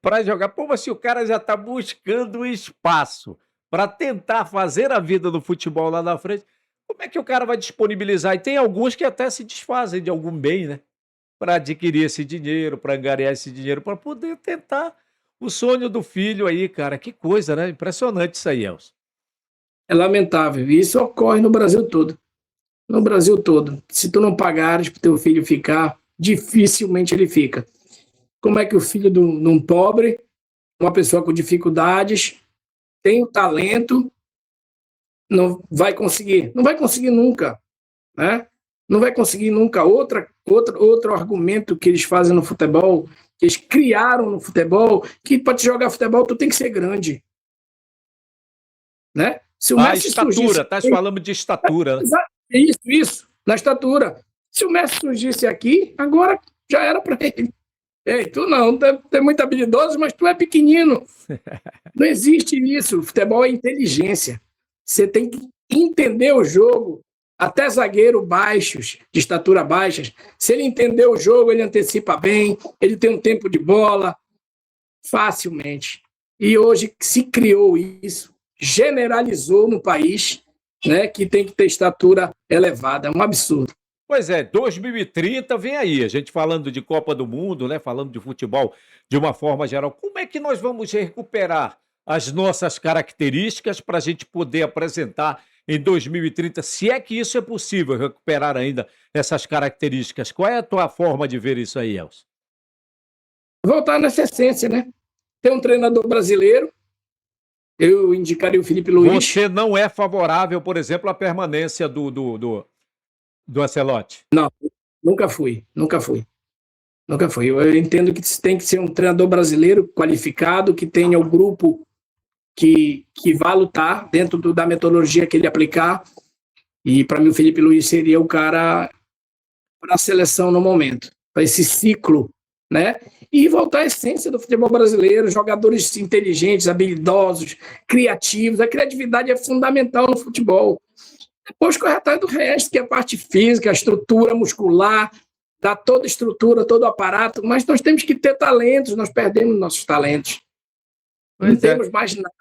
para jogar. Pô, mas se o cara já está buscando espaço para tentar fazer a vida do futebol lá na frente, como é que o cara vai disponibilizar? E tem alguns que até se desfazem de algum bem, né? Para adquirir esse dinheiro, para angariar esse dinheiro, para poder tentar o sonho do filho aí, cara. Que coisa, né? Impressionante isso aí, Elcio. É lamentável. E isso ocorre no Brasil todo. No Brasil todo. Se tu não pagares para teu filho ficar, dificilmente ele fica. Como é que o filho de um pobre, uma pessoa com dificuldades, tem o talento, não vai conseguir? Não vai conseguir nunca, né? Não vai conseguir nunca. Outro argumento que eles fazem no futebol, que eles criaram no futebol, que para te jogar futebol tu tem que ser grande, né? Se o A Messi surgisse, estatura, tá falando de estatura, né? isso, na estatura. Se o Messi surgisse aqui, agora Já era para ele. Ei, tu não, tu é muito habilidoso, mas tu é pequenino. Não existe isso. O futebol é inteligência. Você tem que entender o jogo. Até zagueiro baixos, de estatura baixa, se ele entender o jogo, ele antecipa bem, ele tem um tempo de bola facilmente. E hoje se criou isso, generalizou no país, né, que tem que ter estatura elevada. É um absurdo. Pois é, 2030 vem aí, a gente falando de Copa do Mundo, né, falando de futebol de uma forma geral. Como é que nós vamos recuperar as nossas características para a gente poder apresentar em 2030, se é que isso é possível, recuperar ainda essas características? Qual é a tua forma de ver isso aí, Elcio? Voltar nessa essência, né? Ter um treinador brasileiro, eu indicaria o Felipe Luiz. Você não é favorável, por exemplo, à permanência do Ancelotti? Não, nunca fui. Eu entendo que tem que ser um treinador brasileiro qualificado, que tenha o grupo que vá lutar dentro da metodologia que ele aplicar. E para mim o Felipe Luiz seria o cara para a seleção no momento, para esse ciclo, né? E voltar à essência do futebol brasileiro, jogadores inteligentes, habilidosos, criativos. A criatividade é fundamental no futebol. Depois correr atrás do resto, que é a parte física, a estrutura muscular, dá toda a estrutura, todo o aparato, mas nós temos que ter talentos, nós perdemos nossos talentos. Não temos mais nada.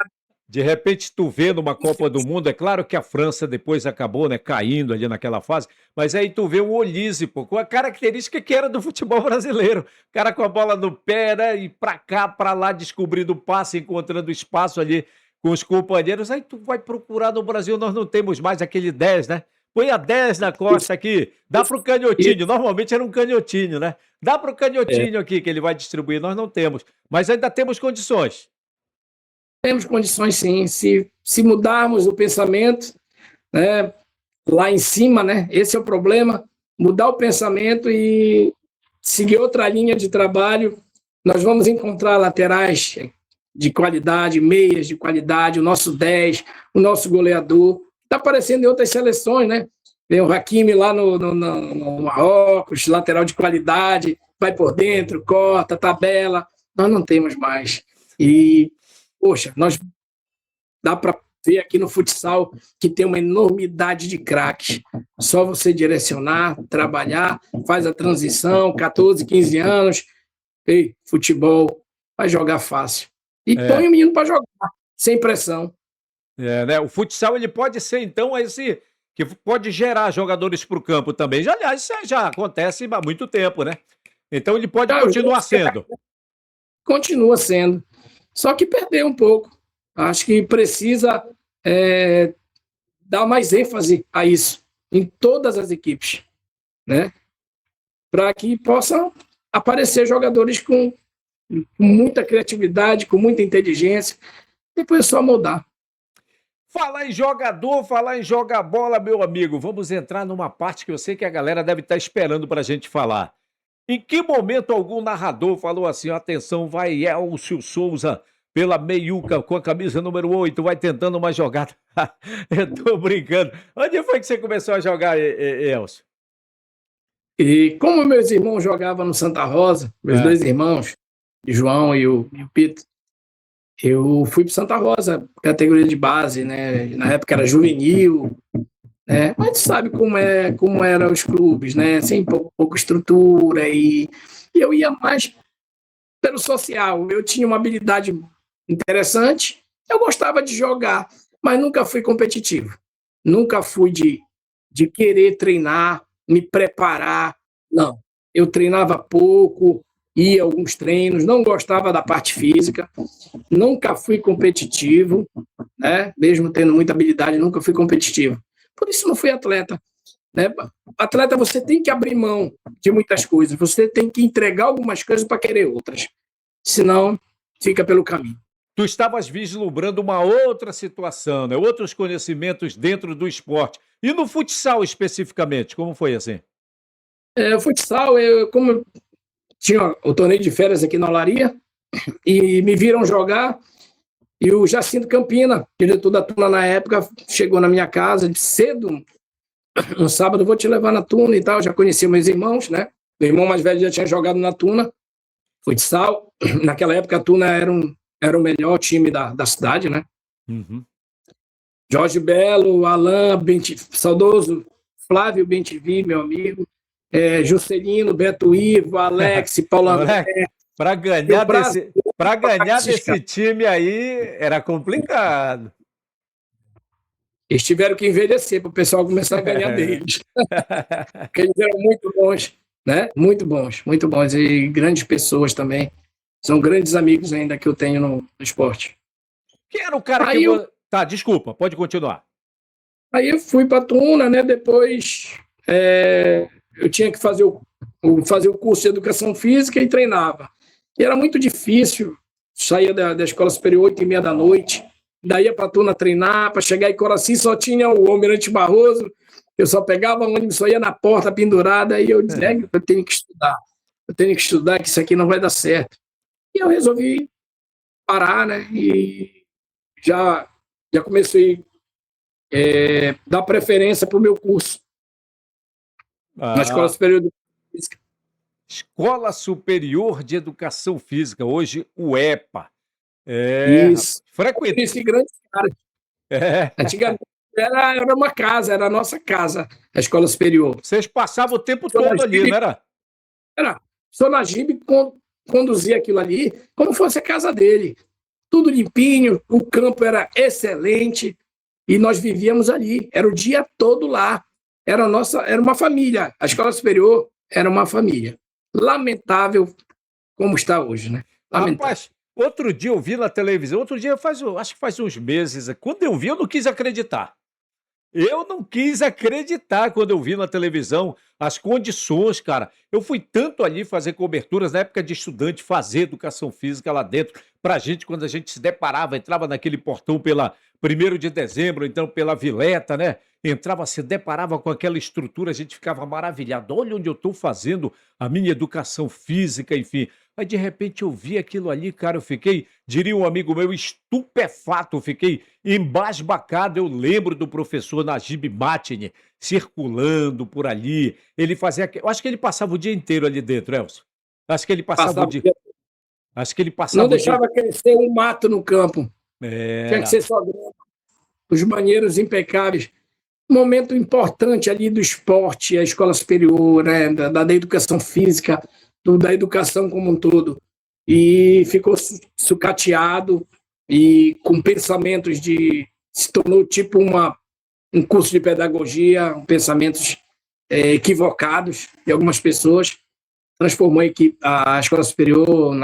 De repente tu vê numa Copa do Mundo, é claro que a França depois acabou, né, caindo ali naquela fase, mas aí tu vê o Olise, pô, com a característica que era do futebol brasileiro. O cara com a bola no pé, né, e pra cá, pra lá, descobrindo o passe, encontrando espaço ali com os companheiros. Aí tu vai procurar no Brasil, nós não temos mais aquele 10, né? Põe a 10 na costa aqui, dá pro canhotinho, normalmente era um canhotinho, né? Dá pro canhotinho aqui que ele vai distribuir, nós não temos, mas ainda temos condições. Temos condições, sim. Se mudarmos o pensamento, né, lá em cima, né, esse é o problema, mudar o pensamento e seguir outra linha de trabalho, nós vamos encontrar laterais de qualidade, meias de qualidade, o nosso 10, o nosso goleador. Está aparecendo em outras seleções, né? Tem o Hakimi lá no Marrocos, lateral de qualidade, vai por dentro, corta, tabela. Nós não temos mais. E poxa, dá para ver aqui no futsal que tem uma enormidade de craques. Só você direcionar, trabalhar, faz a transição, 14, 15 anos, futebol, vai jogar fácil. E põe o menino para jogar, sem pressão. Né? O futsal ele pode ser, então, esse que pode gerar jogadores para o campo também. Aliás, isso já acontece há muito tempo, né? Então ele pode continuar sendo. Continua sendo. Só que perdeu um pouco. Acho que precisa dar mais ênfase a isso em todas as equipes, né? Para que possam aparecer jogadores com muita criatividade, com muita inteligência. Depois é só mudar. Falar em jogador, falar em jogar bola, meu amigo. Vamos entrar numa parte que eu sei que a galera deve estar esperando para a gente falar. Em que momento algum narrador falou assim, atenção, vai Elcio Souza pela meiuca com a camisa número 8, vai tentando uma jogada. Eu tô brincando. Onde foi que você começou a jogar, Elcio? E como meus irmãos jogavam no Santa Rosa, meus dois irmãos, o João e o Pito, eu fui para Santa Rosa, categoria de base, né? Na época era juvenil, né? Mas tu sabe como eram os clubes, né? Sem pouca estrutura e eu ia mais pelo social. Eu tinha uma habilidade interessante, eu gostava de jogar, mas nunca fui competitivo. Nunca fui de querer treinar, me preparar. Não, eu treinava pouco, ia a alguns treinos, não gostava da parte física, nunca fui competitivo, né? Mesmo tendo muita habilidade, nunca fui competitivo. Por isso não fui atleta, né? Atleta, você tem que abrir mão de muitas coisas, você tem que entregar algumas coisas para querer outras, senão fica pelo caminho. Tu estavas vislumbrando uma outra situação, né? Outros conhecimentos dentro do esporte. E no futsal especificamente, como foi assim? O futsal, como tinha o torneio de férias aqui na Olaria, e me viram jogar, e o Jacinto Campina, diretor da Tuna na época, chegou na minha casa cedo, no sábado, vou te levar na Tuna e tal, já conhecia meus irmãos, né? Meu irmão mais velho já tinha jogado na Tuna, futsal. Naquela época a Tuna era o melhor time da cidade, né? Uhum. Jorge Belo, Alain, saudoso Flávio Bentivi, meu amigo, Juscelino, Beto Ivo, Alex, Paulo André. Para ganhar desse time aí era complicado. Eles tiveram que envelhecer para o pessoal começar a ganhar deles. Porque eles eram muito bons, né? Muito bons. E grandes pessoas também. São grandes amigos ainda que eu tenho no esporte. Quem era o cara aí que... Tá, desculpa, pode continuar. Aí eu fui para a Tuna, né? Depois eu tinha que fazer o curso de Educação Física e treinava. E era muito difícil. Saía da escola superior 8h30 da noite. Daí ia para a Tuna treinar, para chegar em Coraci só tinha o Almirante Barroso, eu só pegava ônibus, só ia na porta pendurada, e eu dizia, eu tenho que estudar, que isso aqui não vai dar certo. E eu resolvi parar, né, e já comecei a dar preferência para o meu curso, na Escola Superior de Educação Física. Escola Superior de Educação Física, hoje o EPA. Isso. Frequente. Esse grande cara. Antigamente era uma casa, era a nossa casa, a Escola Superior. Vocês passavam o tempo todo ali, não era? Era. O senhor Najib conduzia aquilo ali como fosse a casa dele. Tudo limpinho, o campo era excelente e nós vivíamos ali. Era o dia todo lá. Era uma família. A Escola Superior era uma família. Lamentável como está hoje, né? Lamentável. Rapaz, outro dia eu vi na televisão, acho que faz uns meses, quando eu vi eu não quis acreditar. Eu não quis acreditar quando eu vi na televisão as condições, cara. Eu fui tanto ali fazer coberturas na época de estudante, fazer educação física lá dentro. Pra gente, quando a gente se deparava, entrava naquele portão pela 1º de dezembro, então pela Vileta, né? Entrava, se deparava com aquela estrutura, a gente ficava maravilhado. Olha onde eu estou fazendo a minha educação física, enfim. Aí, de repente, eu vi aquilo ali, cara, eu fiquei, diria um amigo meu, estupefato, fiquei embasbacado. Eu lembro do professor Najib Matini circulando por ali. Ele fazia. Eu acho que ele passava o dia inteiro ali dentro, Elcio. Acho que ele passava o dia. Acho que ele passava Não deixava crescer um mato no campo. Tinha que ser só grama. Os banheiros impecáveis. Momento importante ali do esporte, a escola superior, né, da educação física, da educação como um todo. E ficou sucateado e com pensamentos se tornou tipo um curso de pedagogia, pensamentos equivocados de algumas pessoas, transformou a escola superior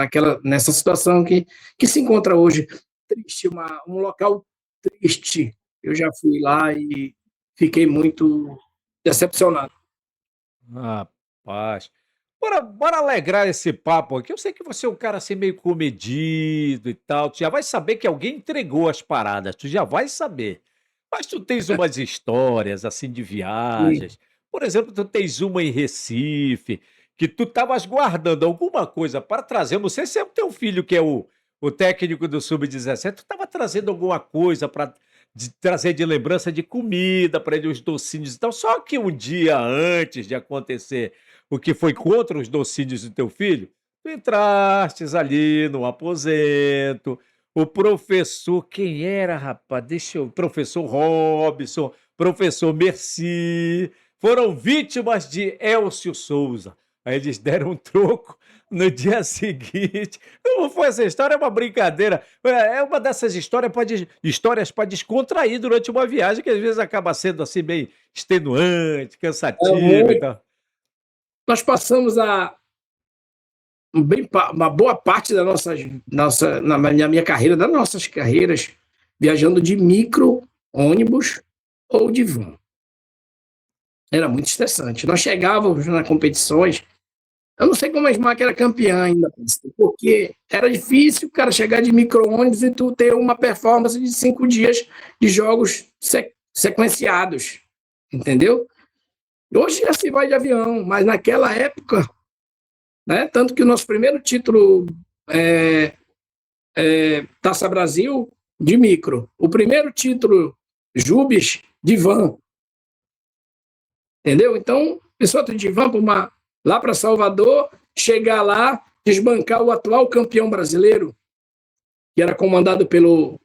nessa situação que se encontra hoje. Triste, um local triste. Eu já fui lá e fiquei muito decepcionado. Rapaz, bora alegrar esse papo aqui. Eu sei que você é um cara assim meio comedido e tal. Tu já vai saber que alguém entregou as paradas, tu já vai saber. Mas tu tens umas histórias assim de viagens. Por exemplo, tu tens uma em Recife, que tu estavas guardando alguma coisa para trazer. Eu não sei se é o teu filho que é o técnico do Sub-17, tu estava trazendo alguma coisa para trazer de lembrança de comida para ele, os docinhos e tal. Só que um dia antes de acontecer o que foi contra os docínios do teu filho, tu entrastes ali no aposento, o professor, quem era, rapaz? Professor Robson, professor Merci, foram vítimas de Elcio Souza. Aí eles deram um troco no dia seguinte. Como foi essa história? É uma brincadeira. É uma dessas histórias para descontrair durante uma viagem, que às vezes acaba sendo assim meio extenuante, cansativa e tal. Nós passamos uma boa parte da na minha carreira, das nossas carreiras, viajando de micro, ônibus ou de van. Era muito estressante. Nós chegávamos nas competições, eu não sei como a SMAC era campeã ainda, porque era difícil o cara chegar de micro-ônibus e tu ter uma performance de 5 dias de jogos sequenciados, entendeu? Hoje já se vai de avião, mas naquela época, né, tanto que o nosso primeiro título Taça Brasil de micro, o primeiro título Jubes de van, entendeu? Então, pessoal de van para lá para Salvador, chegar lá, desbancar o atual campeão brasileiro, que era comandado pelo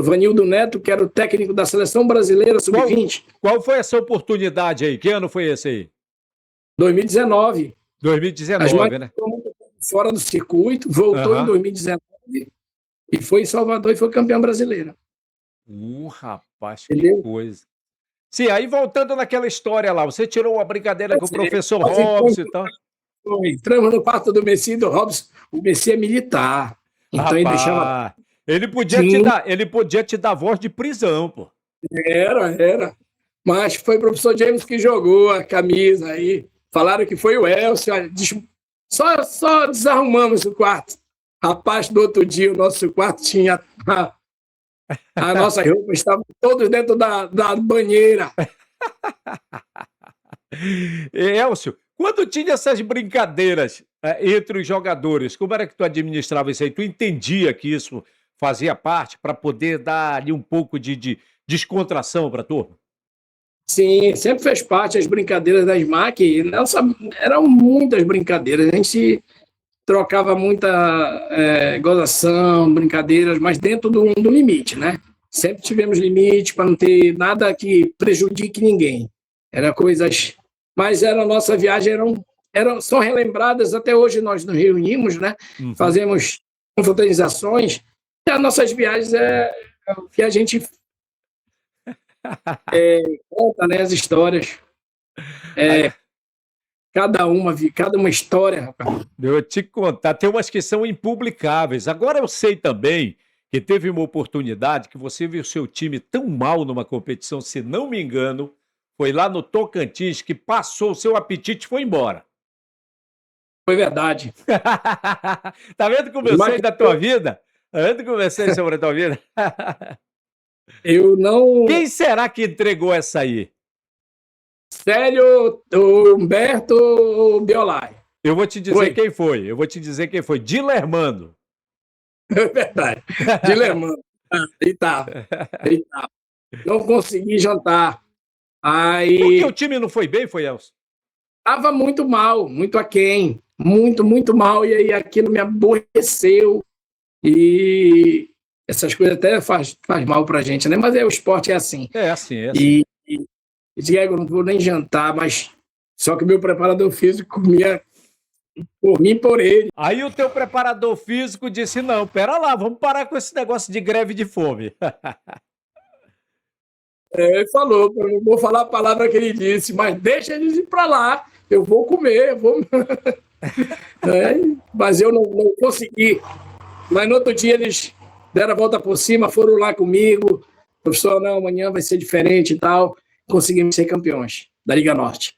Vanildo Neto, que era o técnico da seleção brasileira sub-20. Qual foi essa oportunidade aí? Que ano foi esse aí? 2019. As 2019, máquinas né? foram fora do circuito, voltou em 2019 e foi em Salvador e foi campeão brasileiro. Rapaz, Entendeu? que coisa. Sim, aí voltando naquela história lá, você tirou uma brincadeira com o professor Robson e tal. Entramos no quarto do Messi do Robson. O Messi é militar. Então ele deixava. Rapaz, ele Sim, podia te dar voz de prisão, pô. era. Mas foi o professor James que jogou a camisa aí. Falaram que foi o Elcio. Só desarrumamos o quarto. Rapaz, no outro dia, o nosso quarto tinha. A nossa roupa estava todos dentro da banheira. Elcio, quando tinha essas brincadeiras entre os jogadores, como era que tu administrava isso aí? Tu entendia que isso fazia parte para poder dar ali um pouco de descontração para a turma? Sim, sempre fez parte das brincadeiras das máquinas. Eram muitas brincadeiras. A gente trocava muita gozação, brincadeiras, mas dentro do limite, né? Sempre tivemos limite para não ter nada que prejudique ninguém. Era coisas. Mas a nossa viagem são relembradas, até hoje nós nos reunimos, né? Fazemos confraternizações. E as nossas viagens é o que a gente conta, né? As histórias. Cada uma história, rapaz. Eu te contar, tem umas que são impublicáveis. Agora eu sei também que teve uma oportunidade que você viu seu time tão mal numa competição, se não me engano, foi lá no Tocantins que passou, o seu apetite e foi embora. Foi verdade. Tá vendo como eu sei da tua vida? Tá vendo como eu sei sobre a tua vida? Eu não. Quem será que entregou essa aí? Célio, o Humberto ou Biolai? Eu vou te dizer quem foi. Eu vou te dizer quem foi. Dilermando. É verdade. Dilermando. Ele tava. Não consegui jantar. Por que o Aí time não foi bem, foi, Elcio? tava muito mal, muito aquém. Muito mal. E aí aquilo me aborreceu. E essas coisas até faz mal pra gente, né? Mas o esporte é assim. É assim, é assim. E Diego, não vou nem jantar, mas só que o meu preparador físico comia por mim e por ele. Aí o teu preparador físico disse: não, pera lá, vamos parar com esse negócio de greve de fome. Ele falou, eu não vou falar a palavra que ele disse, mas deixa eles ir para lá, eu vou comer, eu vou. Mas eu não consegui. Mas no outro dia eles deram a volta por cima, foram lá comigo, professor, não, amanhã vai ser diferente e tal. Conseguimos ser campeões da Liga Norte.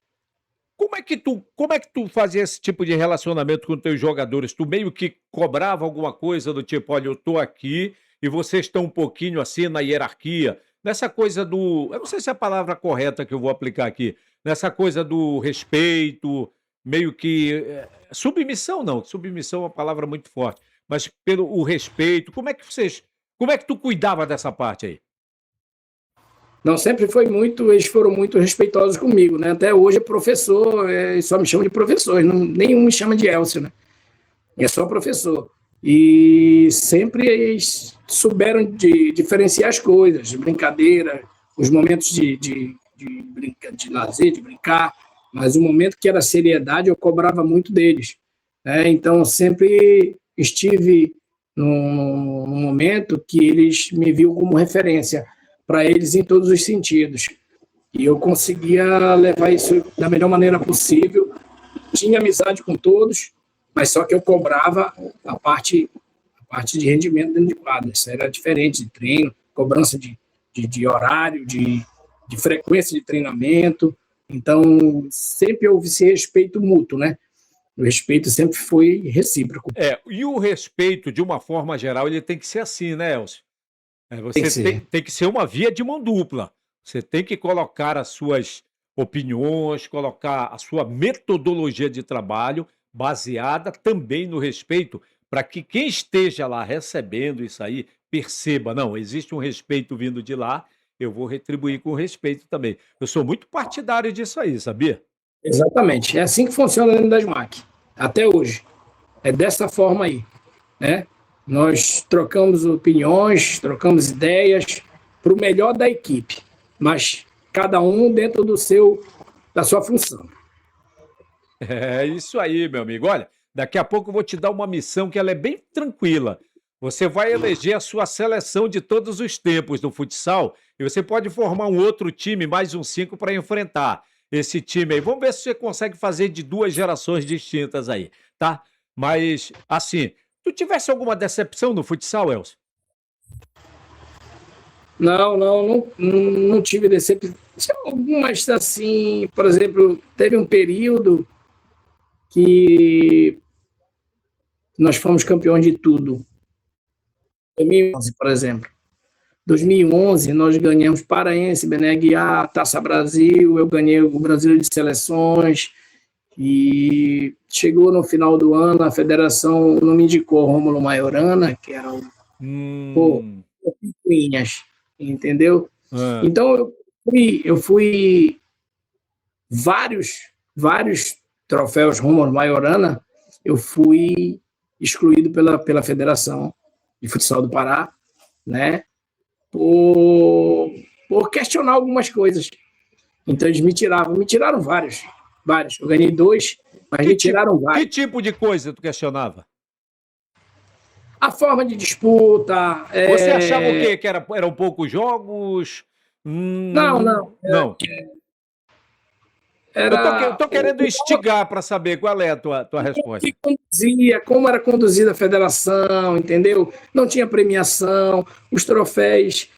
Como é que tu fazia esse tipo de relacionamento com teus jogadores? Tu meio que cobrava alguma coisa do tipo, olha, eu tô aqui e vocês estão um pouquinho assim na hierarquia, nessa coisa do, eu não sei se é a palavra correta que eu vou aplicar aqui, nessa coisa do respeito, meio que submissão não, submissão é uma palavra muito forte, mas pelo o respeito, como é que tu cuidava dessa parte aí? Não, sempre foi muito, eles foram muito respeitosos comigo, né? Até hoje é professor, só me chamam de professor, nenhum me chama de Elcio, né? É só professor. E sempre eles souberam diferenciar as coisas, brincadeira, os momentos de lazer, de brincar, mas o momento que era seriedade eu cobrava muito deles. Então, sempre estive num momento que eles me viam como referência para eles em todos os sentidos. E eu conseguia levar isso da melhor maneira possível. Tinha amizade com todos, mas só que eu cobrava a parte de rendimento dentro de quadra. Isso era diferente de treino, cobrança de horário, de frequência de treinamento. Então, sempre houve esse respeito mútuo, né? O respeito sempre foi recíproco. E o respeito, de uma forma geral, ele tem que ser assim, né, Elcio? Tem que Você ser. tem que ser uma via de mão dupla. Você tem que colocar as suas opiniões, colocar a sua metodologia de trabalho baseada também no respeito, para que quem esteja lá recebendo isso aí perceba, não, existe um respeito vindo de lá, eu vou retribuir com respeito também. Eu sou muito partidário disso aí, sabia? Exatamente. É assim que funciona dentro da SMAC, até hoje. É dessa forma aí, né? Nós trocamos opiniões, trocamos ideias para o melhor da equipe, mas cada um dentro da sua função. É isso aí, meu amigo. Olha, daqui a pouco eu vou te dar uma missão que ela é bem tranquila. Você vai eleger a sua seleção de todos os tempos do futsal e você pode formar um outro time, mais um 5, para enfrentar esse time aí. Vamos ver se você consegue fazer de duas gerações distintas aí, tá? Mas, assim, tu tivesse alguma decepção no futsal, Elcio? Não tive decepção. Algumas, assim, por exemplo, teve um período que nós fomos campeões de tudo. 2011, por exemplo. 2011, nós ganhamos Paraense, Bené Aguiar, Taça Brasil, eu ganhei o Brasil de Seleções, e chegou no final do ano, a federação não me indicou Rômulo Maiorana, que era o Picuinhas, entendeu? Então, eu fui vários troféus Rômulo Maiorana, eu fui excluído pela Federação de Futsal do Pará, né? Por questionar algumas coisas. Então eles me tiraram vários. Eu ganhei 2, mas me tiraram vários. Que tipo de coisa tu questionava? A forma de disputa. Você achava o quê? Que eram poucos jogos? Não. Eu tô querendo instigar para saber qual é a tua resposta. Como era conduzida a federação, entendeu? Não tinha premiação, os troféus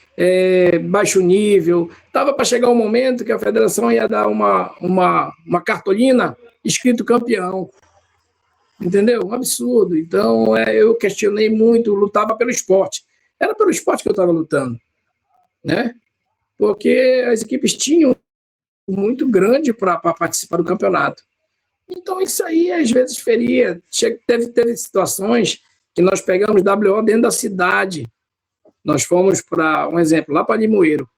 baixo nível. Estava para chegar um momento que a federação ia dar uma cartolina escrito campeão. Entendeu? Um absurdo. Então, eu questionei muito, lutava pelo esporte. Era pelo esporte que eu estava lutando, né? Porque as equipes tinham muito grande para participar do campeonato. Então, isso aí, às vezes, feria. Teve situações que nós pegamos WO dentro da cidade. Nós fomos para, um exemplo, lá para Limoeiro.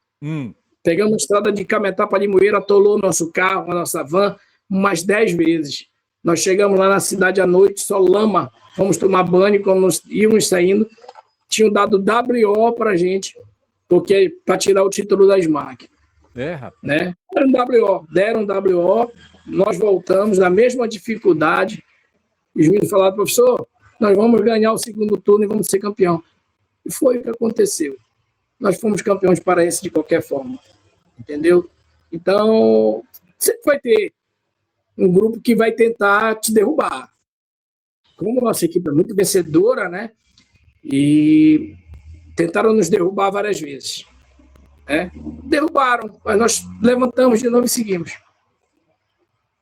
Pegamos a estrada de Cametá para Limoeiro, atolou nosso carro, a nossa van, umas 10 vezes. Nós chegamos lá na cidade à noite, só lama. Fomos tomar banho, quando nós íamos saindo, tinham dado WO para a gente, para tirar o título da SMAC. Rapaz. Né? Deram WO, nós voltamos na mesma dificuldade. Os meninos falaram, professor, nós vamos ganhar o segundo turno e vamos ser campeão. E foi o que aconteceu. Nós fomos campeões paraenses de qualquer forma. Entendeu? Então, sempre vai ter um grupo que vai tentar te derrubar. Como a nossa equipe é muito vencedora, né? E tentaram nos derrubar várias vezes. Derrubaram, mas nós levantamos de novo e seguimos.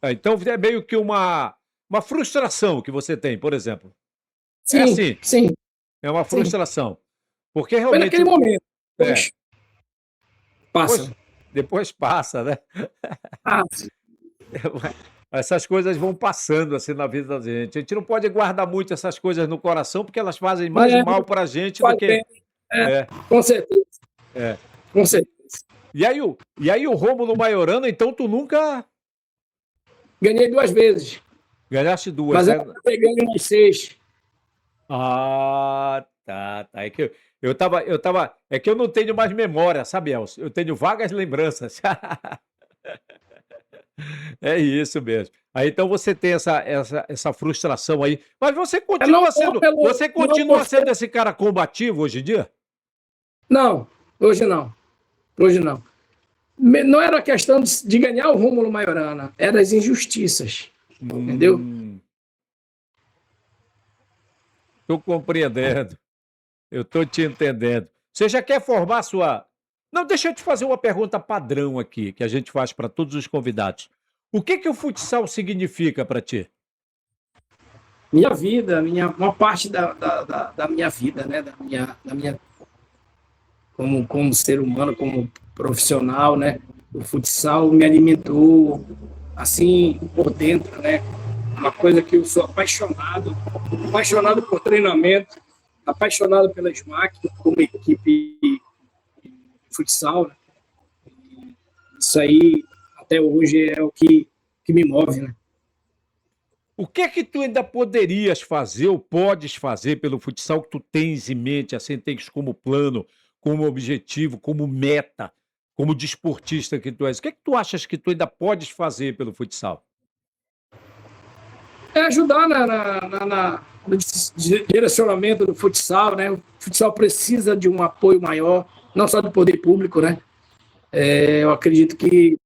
Então é meio que uma frustração que você tem, por exemplo. Sim, assim. Sim. É uma frustração. Porque realmente. Foi naquele momento. Passa. Depois passa, né? Passa. Essas coisas vão passando assim na vida da gente. A gente não pode guardar muito essas coisas no coração, porque elas fazem mais mal para a gente do que. Com certeza. Com certeza. E aí o Rômulo Maiorana, então tu nunca. Ganhei 2 vezes. Ganhaste 2. Mas eu peguei umas 6. Ah, tá. É que eu tava. É que eu não tenho mais memória, sabe, Elcio? Eu tenho vagas lembranças. É isso mesmo. Aí então você tem essa frustração aí. Mas você continua sendo esse cara combativo hoje em dia? Não, hoje não. Não era questão de ganhar o Rômulo Maiorana, eram as injustiças. Entendeu? Estou compreendendo. Eu estou te entendendo. Você já quer formar sua. Não, deixa eu te fazer uma pergunta padrão aqui, que a gente faz para todos os convidados. O que o futsal significa para ti? Minha vida, uma parte da minha vida, né? Da minha como ser humano, como profissional, né? O futsal me alimentou assim por dentro, né? Uma coisa que eu sou apaixonado por treinamento, apaixonado pela SMAC como equipe de futsal, né? Isso aí até hoje é o que que me move, né? O que é que tu ainda poderias fazer ou podes fazer pelo futsal que tu tens em mente, assim, tens como plano, como objetivo, como meta, como desportista que tu és? O que é que tu achas que tu ainda podes fazer pelo futsal? É ajudar no direcionamento do futsal, né? O futsal precisa de um apoio maior, não só do poder público, né? Eu acredito que,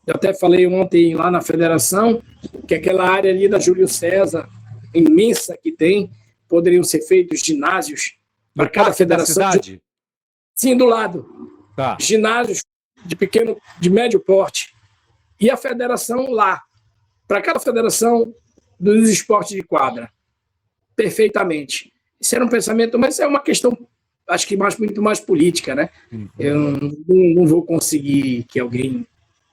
eu até falei ontem lá na federação, que aquela área ali da Júlio César, imensa que tem, poderiam ser feitos ginásios No para cada Parque da federação. Cidade? Sim, do lado. Tá. Ginásios de médio porte. E a federação lá, para cada federação dos esportes de quadra. Perfeitamente. Isso era um pensamento, mas é uma questão, acho que muito mais política, né? Eu não vou conseguir que alguém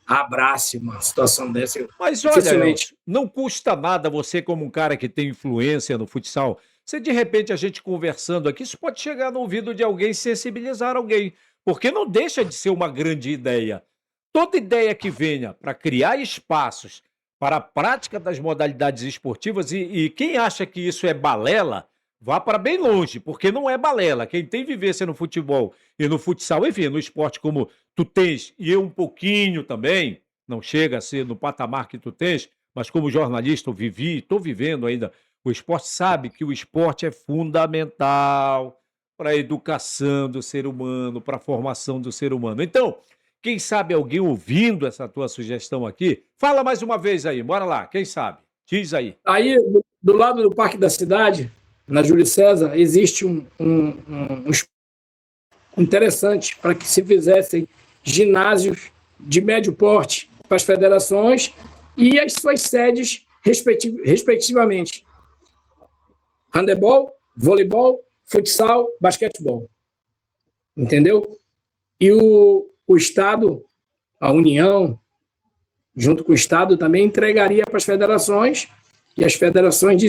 abrace uma situação dessa. Mas olha, Dificilmente. Elcio, não custa nada você, como um cara que tem influência no futsal, se de repente a gente conversando aqui, isso pode chegar no ouvido de alguém e sensibilizar alguém, porque não deixa de ser uma grande ideia. Toda ideia que venha para criar espaços para a prática das modalidades esportivas, e quem acha que isso é balela, vá para bem longe, porque não é balela. Quem tem vivência no futebol e no futsal, enfim, no esporte como tu tens, e eu um pouquinho também, não chega a ser no patamar que tu tens, mas como jornalista eu vivi, estou vivendo ainda, o esporte sabe que o esporte é fundamental para a educação do ser humano, para a formação do ser humano. Então, quem sabe alguém ouvindo essa tua sugestão aqui, fala mais uma vez aí, bora lá, quem sabe? Diz aí. Aí, do lado do Parque da Cidade, na Júlio César, existe um interessante para que se fizessem ginásios de médio porte para as federações e as suas sedes respectivamente. Handebol, voleibol, futsal, basquetebol. Entendeu? E o Estado, a União, junto com o Estado, também entregaria para as federações e as federações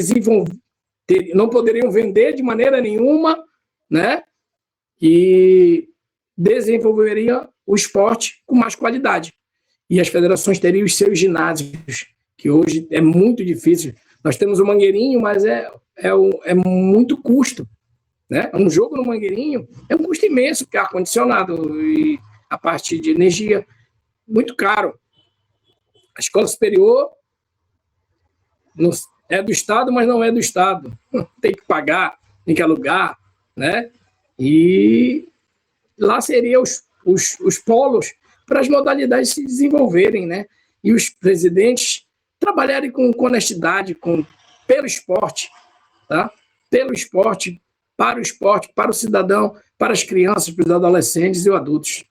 não poderiam vender de maneira nenhuma, né? E desenvolveria o esporte com mais qualidade. E as federações teriam os seus ginásios, que hoje é muito difícil. Nós temos o Mangueirinho, mas é muito custo. Né? Um jogo no Mangueirinho é um custo imenso, porque ar-condicionado e a parte de energia, muito caro. A escola superior é do Estado, mas não é do Estado. Tem que pagar, tem que alugar, né? E lá seriam os polos para as modalidades se desenvolverem, né? E os presidentes trabalharem com honestidade, pelo esporte, tá? Pelo esporte, para o cidadão, para as crianças, para os adolescentes e os adultos.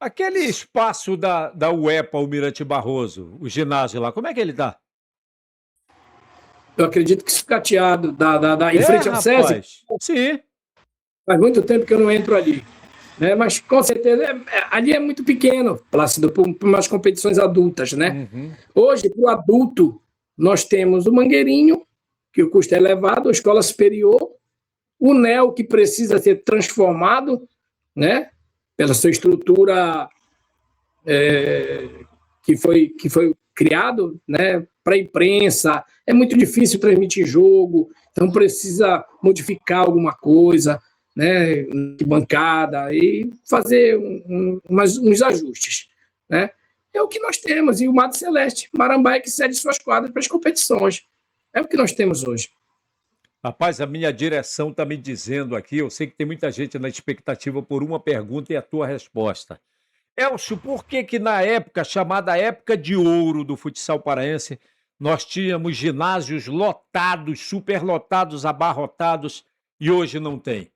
Aquele espaço da UEPA, Almirante Barroso, o ginásio lá, como é que ele tá? Eu acredito que sucateado em frente ao SESI, rapaz? Sim. faz muito tempo que eu não entro ali. Né? Mas, com certeza, ali é muito pequeno, Plácido, para umas competições adultas. Né? Hoje, para o adulto, nós temos o Mangueirinho, que o custo é elevado, a escola superior, o NEL, que precisa ser transformado, né? Pela sua estrutura que foi criado, né? Para a imprensa, é muito difícil transmitir jogo, então precisa modificar alguma coisa, né? De bancada e fazer uns ajustes, né? É o que nós temos, e o Mato Celeste, Marambaia, que cede suas quadras para as competições. É o que nós temos hoje. Rapaz, a minha direção está me dizendo aqui, eu sei que tem muita gente na expectativa por uma pergunta e a tua resposta. Elcio, por que que na época, chamada época de ouro do futsal paraense, nós tínhamos ginásios lotados, superlotados, abarrotados, e hoje não tem?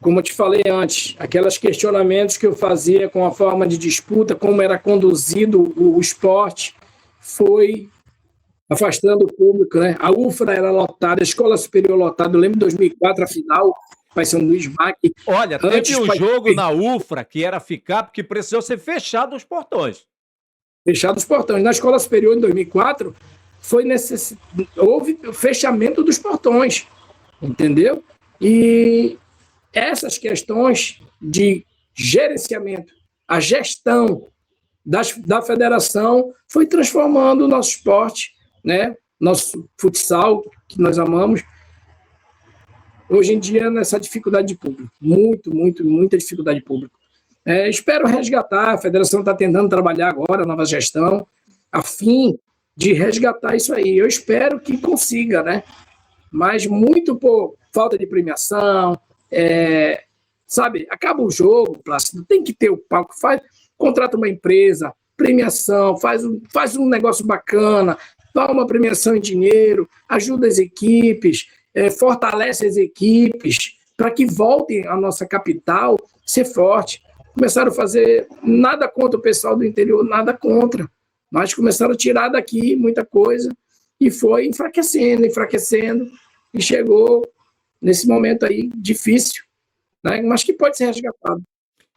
Como eu te falei antes, aqueles questionamentos que eu fazia com a forma de disputa, como era conduzido o esporte, foi afastando o público, né? A UFRA era lotada, a Escola Superior lotada. Eu lembro de 2004, a final, Pai São Luís, MAC. Olha, teve um jogo na UFRA que era ficar porque precisou ser fechado os portões. Fechado os portões. Na Escola Superior, em 2004, houve o fechamento dos portões, entendeu? E essas questões de gerenciamento, a gestão da federação foi transformando o nosso esporte, né? Nosso futsal, que nós amamos, hoje em dia nessa dificuldade de público. Muita dificuldade de público. Espero resgatar, a federação está tentando trabalhar agora, a nova gestão, a fim de resgatar isso aí. Eu espero que consiga, né? Mas muito por falta de premiação, sabe? Acaba o jogo, Plácido, tem que ter o palco, contrata uma empresa, premiação, faz um negócio bacana, dá uma premiação em dinheiro, ajuda as equipes, fortalece as equipes para que voltem à nossa capital ser forte. Começaram a fazer nada contra o pessoal do interior, nada contra, mas começaram a tirar daqui muita coisa e foi enfraquecendo, e chegou nesse momento aí difícil, né? Mas que pode ser resgatado.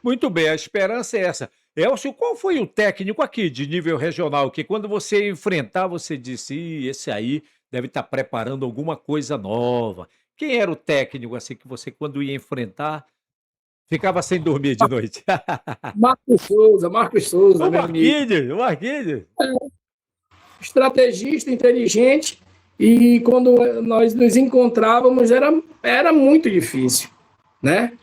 Muito bem, a esperança é essa. Elcio, qual foi o técnico aqui de nível regional que quando você enfrentar, você disse, esse aí deve estar preparando alguma coisa nova? Quem era o técnico assim que você, quando ia enfrentar, ficava sem dormir de noite? Marcos Souza, O meu amigo. Marquinhos. Estrategista, inteligente, e quando nós nos encontrávamos era muito difícil, né?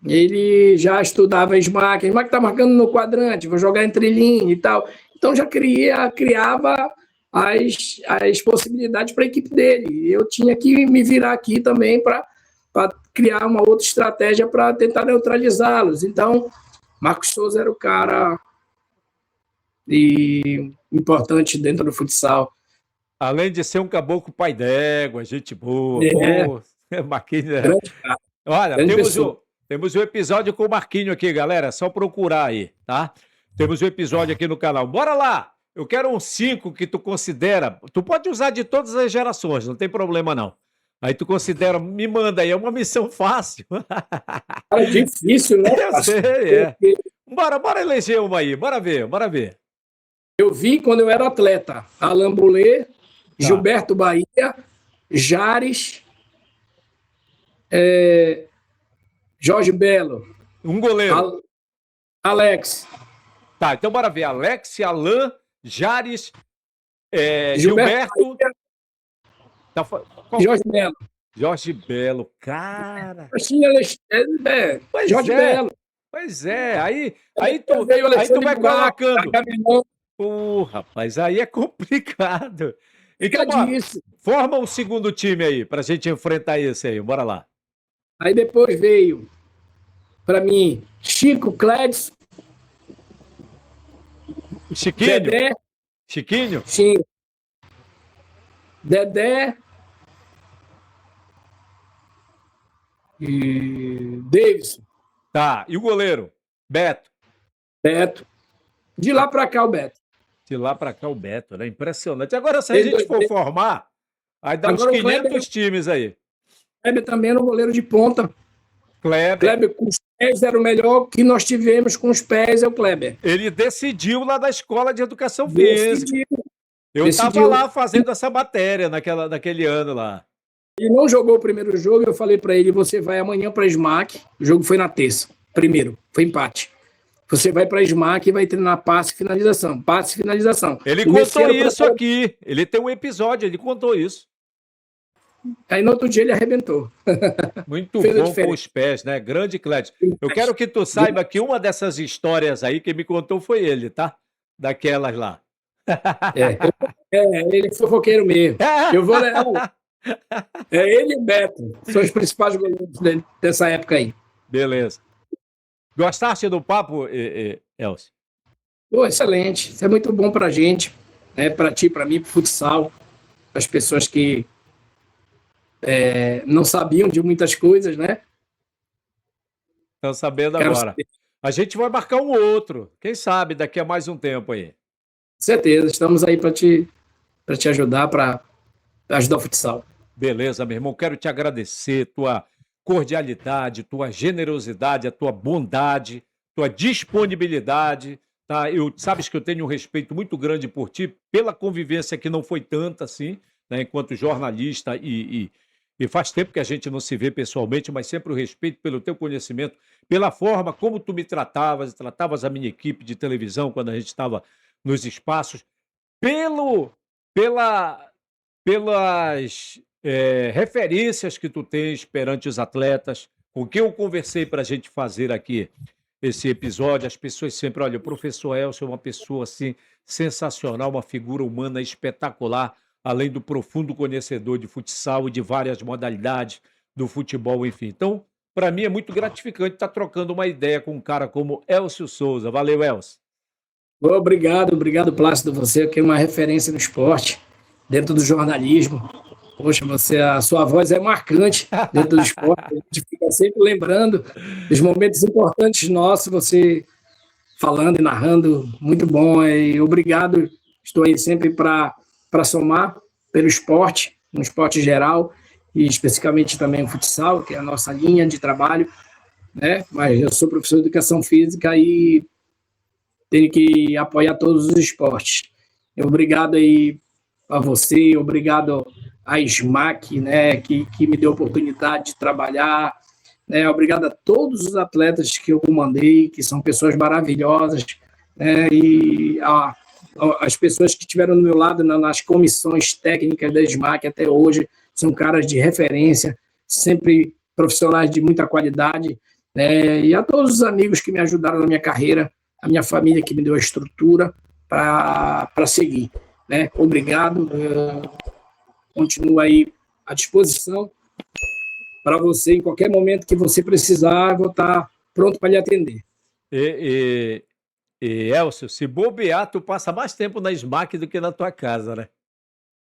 Ele já estudava SMAC está marcando no quadrante, vou jogar entre linha e tal. Então já criava as possibilidades para a equipe dele. Eu tinha que me virar aqui também para criar uma outra estratégia para tentar neutralizá-los. Então, Marcos Souza era o cara importante dentro do futsal. Além de ser um caboclo pai d'égua, gente boa. Pô, Marquinhos. Grande cara. Olha, Grande temos um episódio com o Marquinho aqui, galera. É só procurar aí, tá? Temos um episódio aqui no canal. Bora lá! Eu quero uns 5 que tu considera. Tu pode usar de todas as gerações, não tem problema não. Aí tu considera, me manda aí, é uma missão fácil. É difícil, né? Eu sei, Bora eleger uma aí, bora ver. Eu vi quando eu era atleta. Alain Boulay, Gilberto Bahia, Jares, Jorge Belo. Um goleiro. Alex. Tá, então bora ver. Alex, Alain, Jares, Gilberto. Tá, Jorge Belo. Jorge Belo, cara. Jorge Belo. Pois é, aí tu vai colocando. Rapaz, aí é complicado. Então, forma um segundo time aí, pra gente enfrentar esse aí, bora lá. Aí depois veio, pra mim, Chico, Clédson. Chiquinho? Dedé. Chiquinho? Sim. Dedé. E Davidson. Tá, e o goleiro? Beto. De lá pra cá o Beto. De lá pra cá o Beto, né? Impressionante. Agora, se a gente for formar, aí dá uns 500 times aí. Kleber também era um goleiro de ponta. Kleber com os pés era o melhor que nós tivemos com os pés, é o Kleber. Ele decidiu lá da Escola de Educação Física. Eu estava lá fazendo essa matéria naquele ano lá. Ele não jogou o primeiro jogo, eu falei para ele, você vai amanhã para SMAC, o jogo foi na terça, primeiro, foi empate. Você vai para SMAC e vai treinar passe e finalização. Ele contou isso aqui, ele tem um episódio, ele contou isso. Aí no outro dia ele arrebentou. Muito bom com os pés, né? Grande Clédio. Eu quero que tu saiba que uma dessas histórias aí, quem me contou foi ele, tá? Daquelas lá. Ele é fofoqueiro mesmo. Eu vou... ele e o Beto são os principais goleiros dessa época aí. Beleza. Gostaste do papo, Elcio? Excelente. Isso é muito bom pra gente, né? Pra ti, pra mim, pro futsal. As pessoas que não sabiam de muitas coisas, né? Estão sabendo agora. A gente vai marcar um outro. Quem sabe daqui a mais um tempo aí. Com certeza. Estamos aí para te ajudar, para ajudar o futsal. Beleza, meu irmão. Quero te agradecer tua cordialidade, tua generosidade, a tua bondade, tua disponibilidade. Tá? Sabes que eu tenho um respeito muito grande por ti, pela convivência que não foi tanta assim, né, enquanto jornalista e e faz tempo que a gente não se vê pessoalmente, mas sempre o respeito pelo teu conhecimento, pela forma como tu me tratavas, e tratavas a minha equipe de televisão quando a gente estava nos espaços, pelo, pela, pelas referências que tu tens perante os atletas, com quem eu conversei para a gente fazer aqui esse episódio, as pessoas sempre, olha, o professor Elcio é uma pessoa assim sensacional, uma figura humana espetacular, além do profundo conhecedor de futsal e de várias modalidades do futebol, enfim. Então, para mim é muito gratificante estar trocando uma ideia com um cara como Elcio Souza. Valeu, Elcio. Obrigado, Plácido. Você que é uma referência no esporte, dentro do jornalismo. Poxa, a sua voz é marcante dentro do esporte. A gente fica sempre lembrando dos momentos importantes nossos, você falando e narrando, muito bom. E obrigado, estou aí sempre para somar pelo esporte, no esporte geral, e especificamente também o futsal, que é a nossa linha de trabalho, né? Mas eu sou professor de educação física e tenho que apoiar todos os esportes. Obrigado aí a você, obrigado à SMAC, né, que me deu a oportunidade de trabalhar, né, obrigado a todos os atletas que eu comandei, que são pessoas maravilhosas, né, e as pessoas que estiveram do meu lado nas comissões técnicas da SMAC até hoje, são caras de referência, sempre profissionais de muita qualidade, né, e a todos os amigos que me ajudaram na minha carreira, a minha família que me deu a estrutura para seguir. Né? Obrigado, continuo aí à disposição para você, em qualquer momento que você precisar, vou estar pronto para lhe atender. Elcio, se bobear, tu passa mais tempo na SMAC do que na tua casa, né?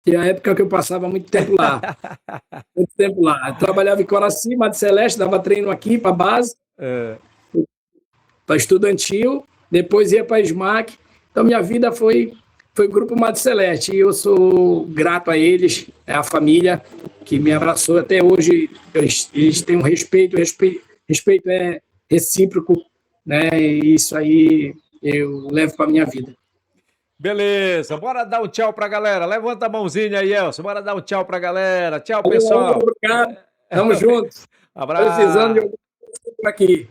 E a época que eu passava muito tempo lá. Muito tempo lá. Eu trabalhava em Coraci, Mato Celeste, dava treino aqui para a base, para estudantil, depois ia para a SMAC. Então, minha vida foi Grupo Mato Celeste, e eu sou grato a eles, a família que me abraçou até hoje. Eles têm um respeito é recíproco, né? E isso aí eu levo para minha vida. Beleza, bora dar um tchau pra galera. Levanta a mãozinha aí, Elcio. Bora dar um tchau pra galera. Tchau, pessoal. Obrigado. Tamo juntos. Abraço. Precisando de alguma coisa aqui.